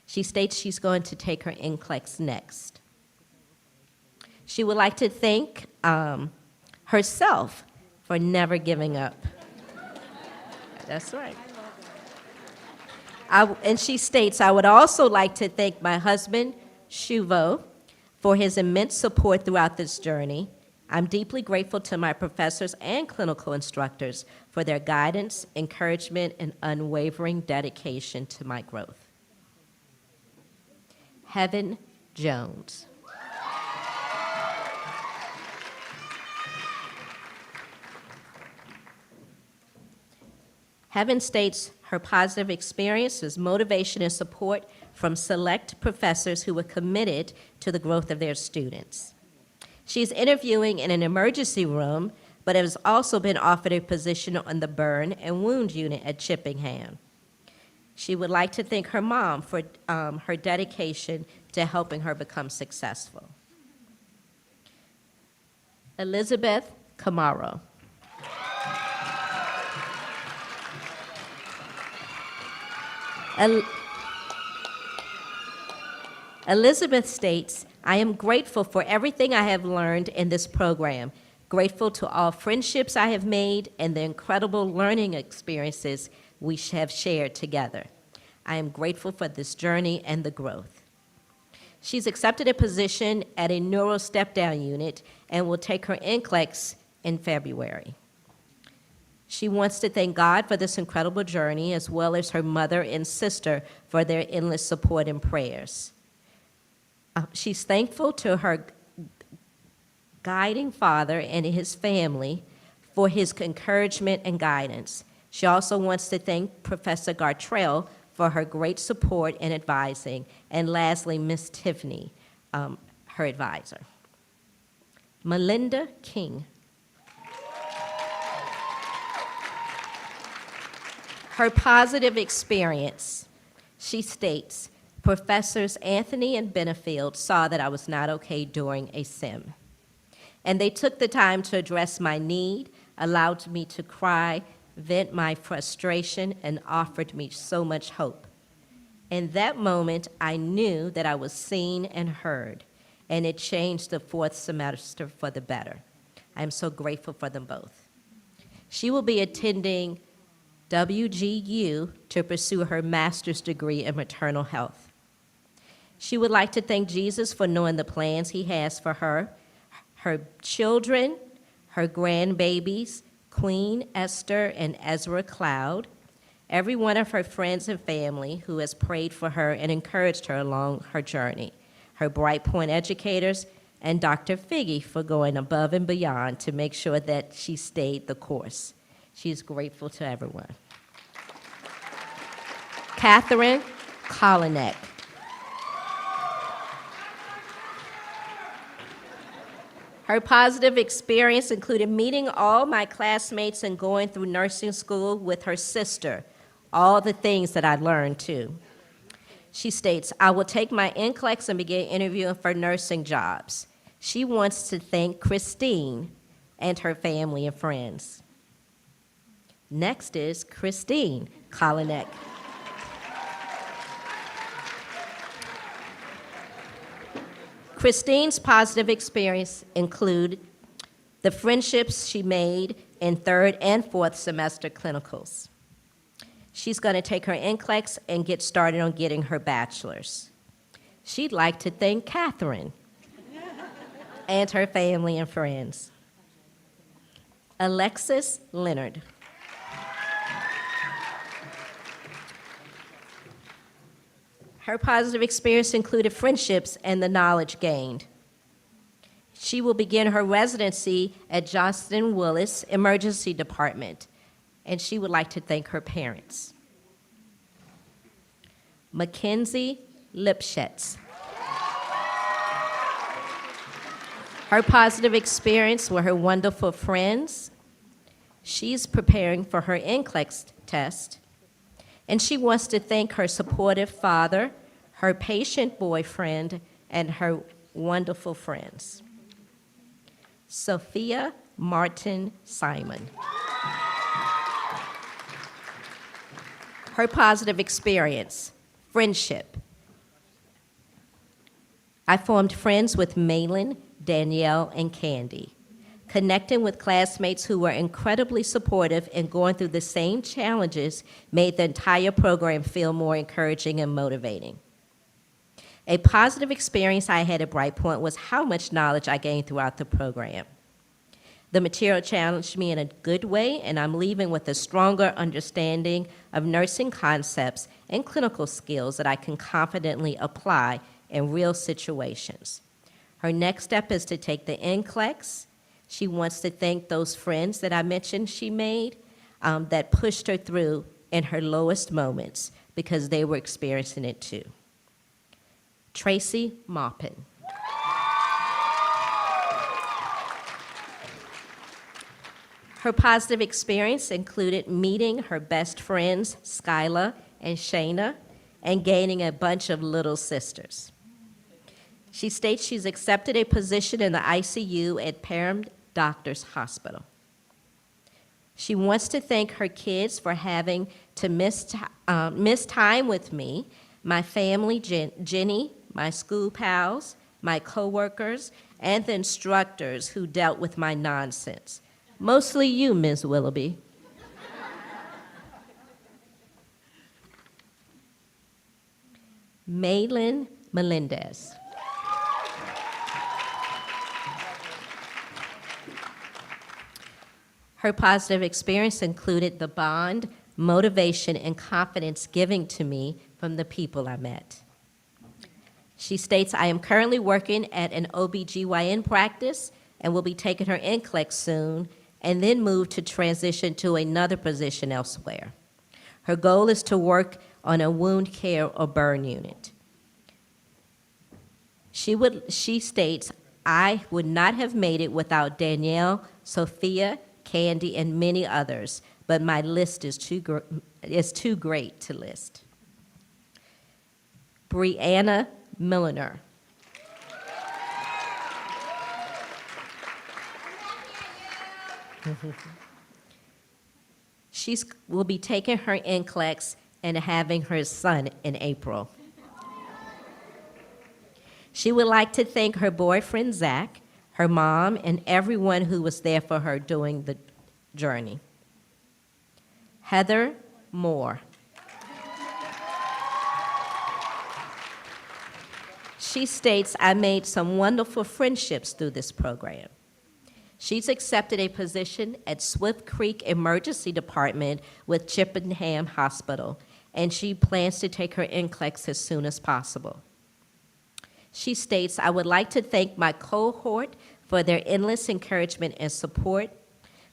She states she's going to take her NCLEX next. She would like to thank herself for never giving up. That's right. And she states, I would also like to thank my husband, Shuvo, for his immense support throughout this journey. I'm deeply grateful to my professors and clinical instructors for their guidance, encouragement, and unwavering dedication to my growth. Heaven Jones. Heaven states her positive experience is motivation and support from select professors who were committed to the growth of their students. She's interviewing in an emergency room, but has also been offered a position on the burn and wound unit at Chippenham. She would like to thank her mom for her dedication to helping her become successful. Elizabeth Camaro. Elizabeth states, I am grateful for everything I have learned in this program, grateful to all friendships I have made and the incredible learning experiences we have shared together. I am grateful for this journey and the growth. She's accepted a position at a neuro step-down unit and will take her NCLEX in February. She wants to thank God for this incredible journey, as well as her mother and sister for their endless support and prayers. She's thankful to her guiding father and his family for his encouragement and guidance. She also wants to thank Professor Gartrell for her great support and advising, and lastly, Miss Tiffany, her advisor. Melinda King. Her positive experience, she states, Professors Anthony and Benefield saw that I was not okay during a sim, and they took the time to address my need, allowed me to cry, vent my frustration, and offered me so much hope. In that moment, I knew that I was seen and heard, and it changed the fourth semester for the better. I'm so grateful for them both. She will be attending WGU to pursue her master's degree in maternal health. She would like to thank Jesus for knowing the plans he has for her, her children, her grandbabies, Queen Esther and Ezra Cloud, every one of her friends and family who has prayed for her and encouraged her along her journey, her Brightpoint educators, and Dr. Figgy for going above and beyond to make sure that she stayed the course. She's grateful to everyone. Catherine Kolinek. Her positive experience included meeting all my classmates and going through nursing school with her sister, all the things that I learned too. She states, I will take my NCLEX and begin interviewing for nursing jobs. She wants to thank Christine and her family and friends. Next is Christine Kolinek. Christine's positive experience include the friendships she made in third and fourth semester clinicals. She's going to take her NCLEX and get started on getting her bachelor's. She'd like to thank Catherine and her family and friends. Alexis Leonard. Her positive experience included friendships and the knowledge gained. She will begin her residency at Johnston Willis Emergency Department, and she would like to thank her parents. Mackenzie Lipschitz. Her positive experience were her wonderful friends. She's preparing for her NCLEX test, and she wants to thank her supportive father, her patient boyfriend, and her wonderful friends. Sophia Martin Simon. Her positive experience, friendship. I formed friends with Malin, Danielle, and Candy. Connecting with classmates who were incredibly supportive and going through the same challenges made the entire program feel more encouraging and motivating. A positive experience I had at Brightpoint was how much knowledge I gained throughout the program. The material challenged me in a good way, and I'm leaving with a stronger understanding of nursing concepts and clinical skills that I can confidently apply in real situations. Her next step is to take the NCLEX. She wants to thank those friends that I mentioned she made that pushed her through in her lowest moments because they were experiencing it too. Tracy Maupin. Her positive experience included meeting her best friends, Skyla and Shayna, and gaining a bunch of little sisters. She states she's accepted a position in the ICU at Parham Doctors Hospital. She wants to thank her kids for having to miss time with me, my family, Jenny, my school pals, my coworkers, and the instructors who dealt with my nonsense. Mostly you, Ms. Willoughby. Maylin Melendez. Her positive experience included the bond, motivation, and confidence given to me from the people I met. She states, I am currently working at an OBGYN practice and will be taking her NCLEX soon and then move to transition to another position elsewhere. Her goal is to work on a wound care or burn unit. She states, I would not have made it without Danielle, Sophia, Candy, and many others, but my list is too great to list. Brianna Milliner. She will be taking her NCLEX and having her son in April. She would like to thank her boyfriend, Zach, her mom, and everyone who was there for her during the journey. Heather Moore. She states, I made some wonderful friendships through this program. She's accepted a position at Swift Creek Emergency Department with Chippenham Hospital, and she plans to take her NCLEX as soon as possible. She states, I would like to thank my cohort for their endless encouragement and support.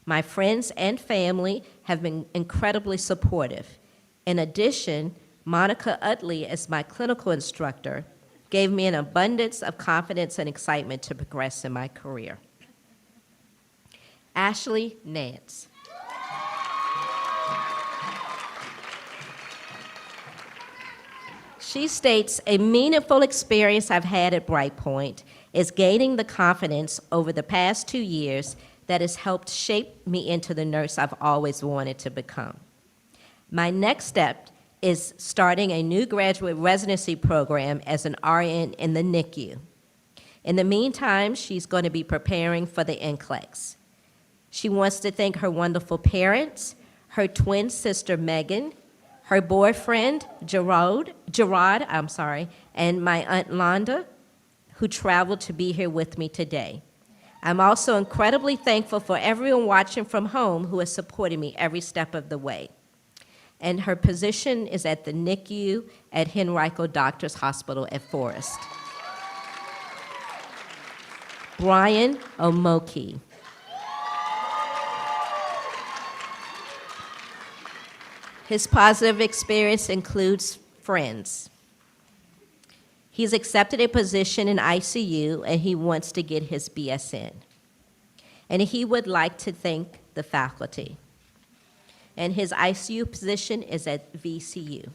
My friends and family have been incredibly supportive. In addition, Monica Utley, as my clinical instructor, gave me an abundance of confidence and excitement to progress in my career. Ashley Nance. She states, a meaningful experience I've had at Brightpoint is gaining the confidence over the past 2 years that has helped shape me into the nurse I've always wanted to become. My next step is starting a new graduate residency program as an RN in the NICU. In the meantime, she's going to be preparing for the NCLEX. She wants to thank her wonderful parents, her twin sister Megan, her boyfriend Gerard, and my Aunt Londa, who traveled to be here with me today. I'm also incredibly thankful for everyone watching from home who has supported me every step of the way. And her position is at the NICU at Henrico Doctors Hospital at Forest. Brian Omoki. His positive experience includes friends. He's accepted a position in ICU and he wants to get his BSN. And he would like to thank the faculty. And his ICU position is at VCU.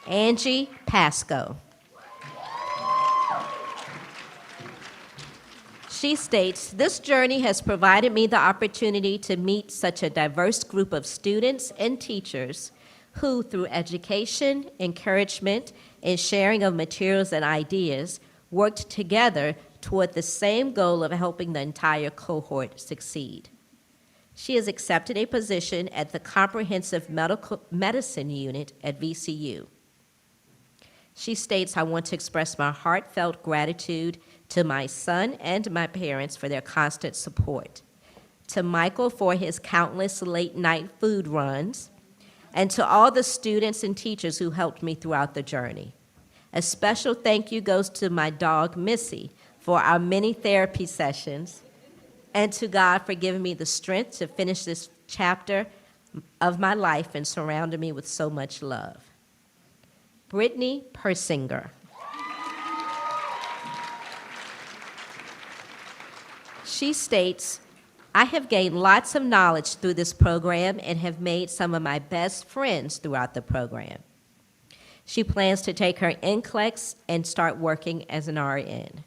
Angie Pasco. She states, this journey has provided me the opportunity to meet such a diverse group of students and teachers who, through education, encouragement, and sharing of materials and ideas, worked together toward the same goal of helping the entire cohort succeed. She has accepted a position at the Comprehensive Medicine Unit at VCU. She states, I want to express my heartfelt gratitude to my son and my parents for their constant support, to Michael for his countless late-night food runs, and to all the students and teachers who helped me throughout the journey. A special thank you goes to my dog, Missy, for our many therapy sessions, and to God for giving me the strength to finish this chapter of my life and surrounding me with so much love. Brittany Persinger. She states, I have gained lots of knowledge through this program and have made some of my best friends throughout the program. She plans to take her NCLEX and start working as an RN.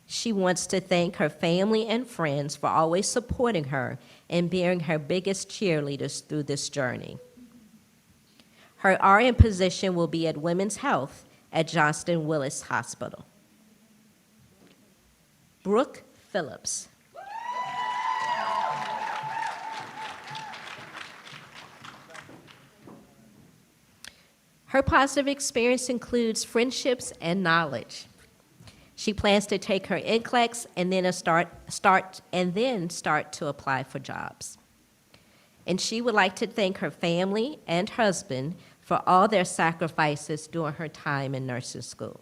She wants to thank her family and friends for always supporting her and being her biggest cheerleaders through this journey. Her RN position will be at Women's Health at Johnston Willis Hospital. Brooke Phillips. Her positive experience includes friendships and knowledge. She plans to take her NCLEX and then start to apply for jobs. And she would like to thank her family and husband for all their sacrifices during her time in nursing school.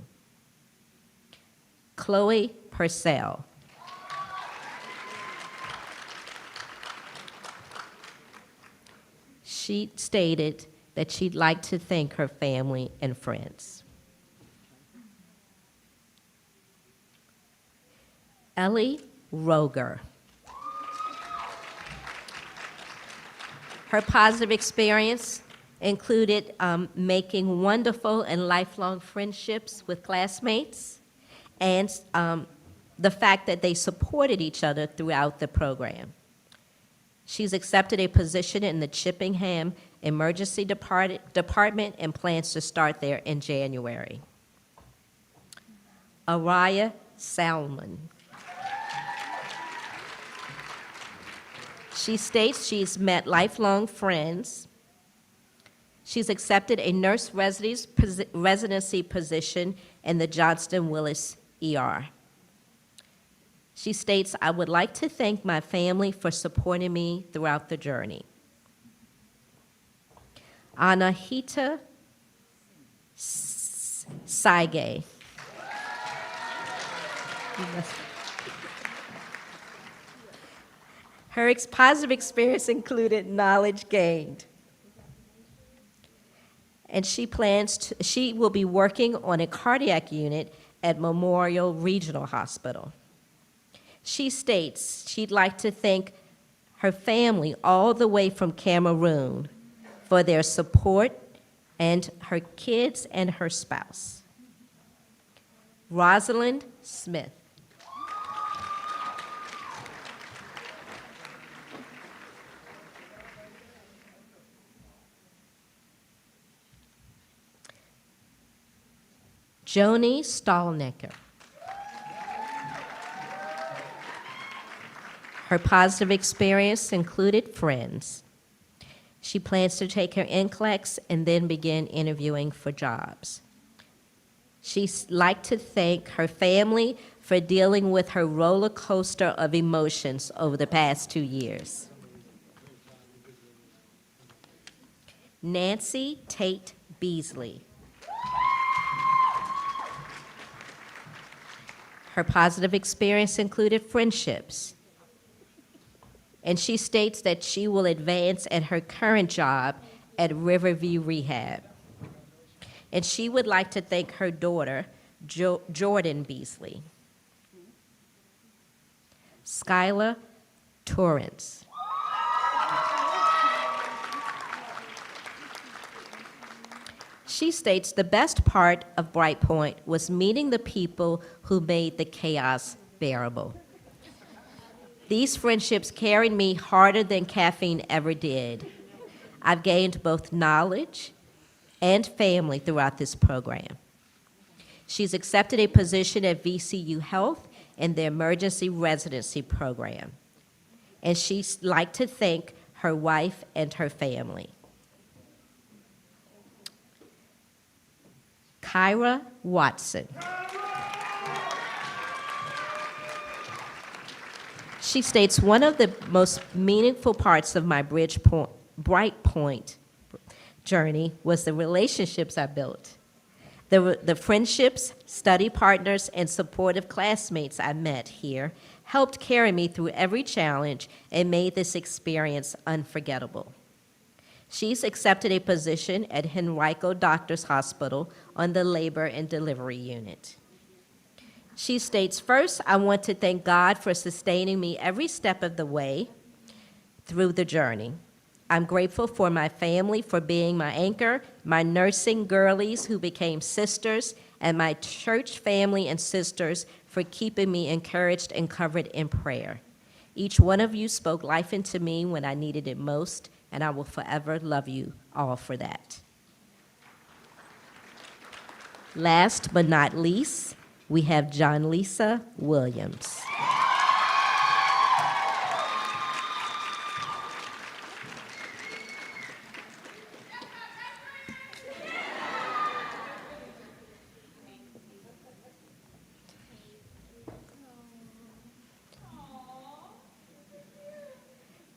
Chloe Purcell. She stated that she'd like to thank her family and friends. Ellie Roger. Her positive experience included making wonderful and lifelong friendships with classmates and the fact that they supported each other throughout the program. She's accepted a position in the Chippenham Emergency Department and plans to start there in January. Araya Salmon. She states she's met lifelong friends. She's accepted a nurse residency position in the Johnston Willis ER. She states, I would like to thank my family for supporting me throughout the journey. Anahita Saige. Her positive experience included knowledge gained. And she will be working on a cardiac unit at Memorial Regional Hospital. She states she'd like to thank her family all the way from Cameroon for their support and her kids and her spouse. Rosalind Smith. Joni Stahlnecker. Her positive experience included friends. She plans to take her NCLEX and then begin interviewing for jobs. She'd like to thank her family for dealing with her roller coaster of emotions over the past 2 years. Nancy Tate Beasley. Her positive experience included friendships. And she states that she will advance at her current job at Riverview Rehab. And she would like to thank her daughter, Jordan Beasley. Skylar Torrance. She states the best part of Brightpoint was meeting the people who made the chaos bearable. These friendships carried me harder than caffeine ever did. I've gained both knowledge and family throughout this program. She's accepted a position at VCU Health in the Emergency Residency Program. And she'd like to thank her wife and her family. Kyra Watson. She states, one of the most meaningful parts of my Brightpoint journey was the relationships I built. The friendships, study partners, and supportive classmates I met here helped carry me through every challenge and made this experience unforgettable. She's accepted a position at Henrico Doctors Hospital on the labor and delivery unit. She states, first, I want to thank God for sustaining me every step of the way through the journey. I'm grateful for my family for being my anchor, my nursing girlies who became sisters, and my church family and sisters for keeping me encouraged and covered in prayer. Each one of you spoke life into me when I needed it most, and I will forever love you all for that. Last but not least, we have John Lisa Williams.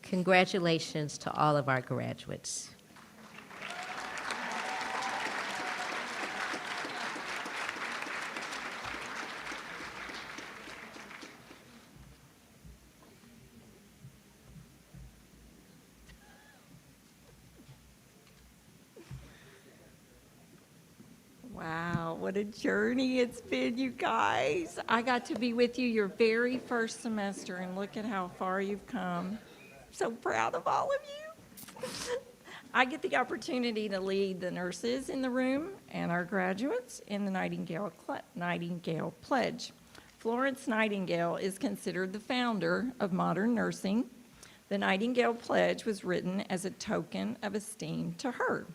Congratulations to all of our graduates. Wow, what a journey it's been, you guys. I got to be with you your very first semester, and look at how far you've come. So proud of all of you. I get the opportunity to lead the nurses in the room and our graduates in the Nightingale Pledge. Florence Nightingale is considered the founder of modern nursing. The Nightingale Pledge was written as a token of esteem to her.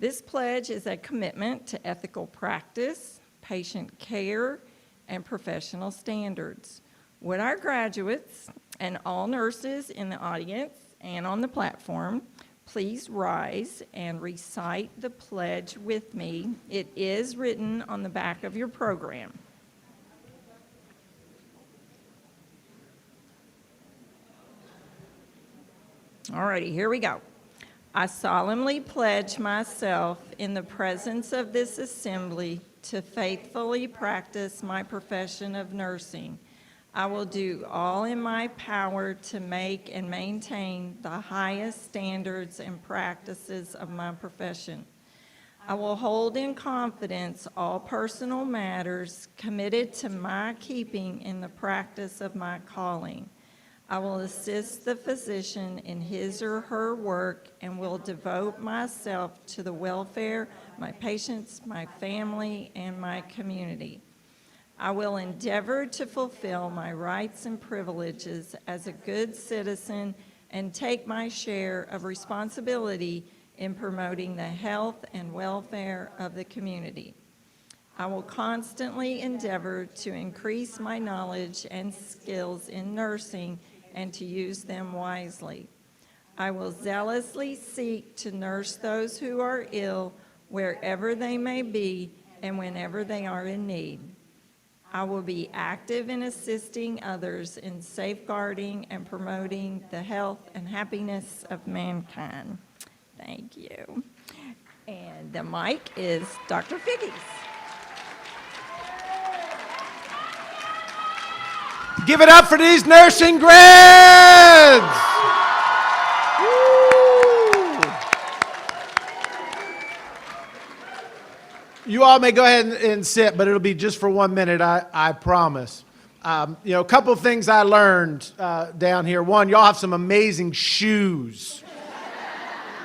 This pledge is a commitment to ethical practice, patient care, and professional standards. Would our graduates and all nurses in the audience and on the platform please rise and recite the pledge with me? It is written on the back of your program. All righty, here we go. I solemnly pledge myself in the presence of this assembly to faithfully practice my profession of nursing. I will do all in my power to make and maintain the highest standards and practices of my profession. I will hold in confidence all personal matters committed to my keeping in the practice of my calling. I will assist the physician in his or her work and will devote myself to the welfare of my patients, my family, and my community. I will endeavor to fulfill my rights and privileges as a good citizen and take my share of responsibility in promoting the health and welfare of the community. I will constantly endeavor to increase my knowledge and skills in nursing and to use them wisely. I will zealously seek to nurse those who are ill wherever they may be and whenever they are in need. I will be active in assisting others in safeguarding and promoting the health and happiness of mankind. Thank you. And the mic is Dr. Figges. Give it up for these nursing grads! Woo. You all may go ahead and sit, but it'll be just for 1 minute, I promise. A couple of things I learned down here. One, y'all have some amazing shoes,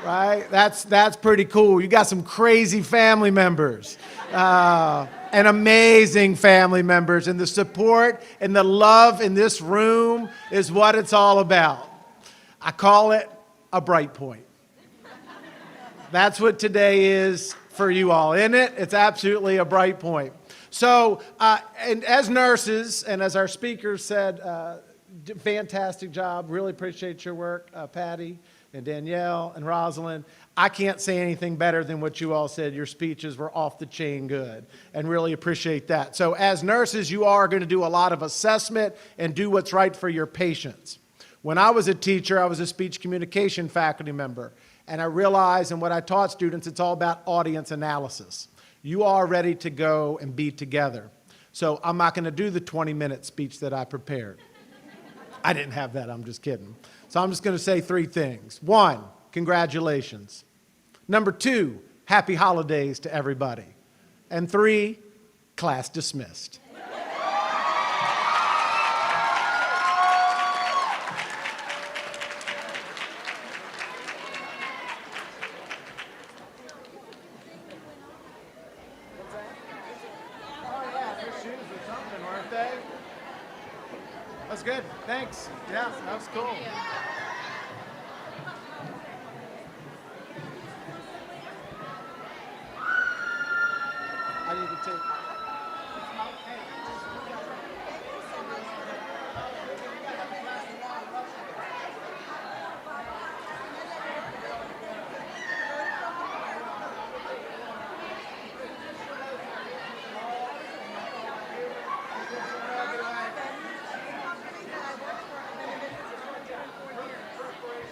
right? That's pretty cool. You got some crazy family members. And amazing family members, and the support and the love in this room is what it's all about. I call it a Brightpoint. That's what today is for you all, isn't it? It's absolutely a Brightpoint. So, and as nurses, and as our speaker said, fantastic job. Really appreciate your work, Patty and Danielle and Rosalind. I can't say anything better than what you all said. Your speeches were off the chain good, and really appreciate that. So as nurses, you are going to do a lot of assessment and do what's right for your patients. When I was a teacher, I was a speech communication faculty member, and I realized, and what I taught students, it's all about audience analysis. You are ready to go and be together. So I'm not going to do the 20-minute speech that I prepared. I didn't have that, I'm just kidding. So I'm just going to say 3 things. 1, congratulations. Number 2, happy holidays to everybody. And 3, class dismissed. That's good. Thanks. Yeah, that was cool. I need to take.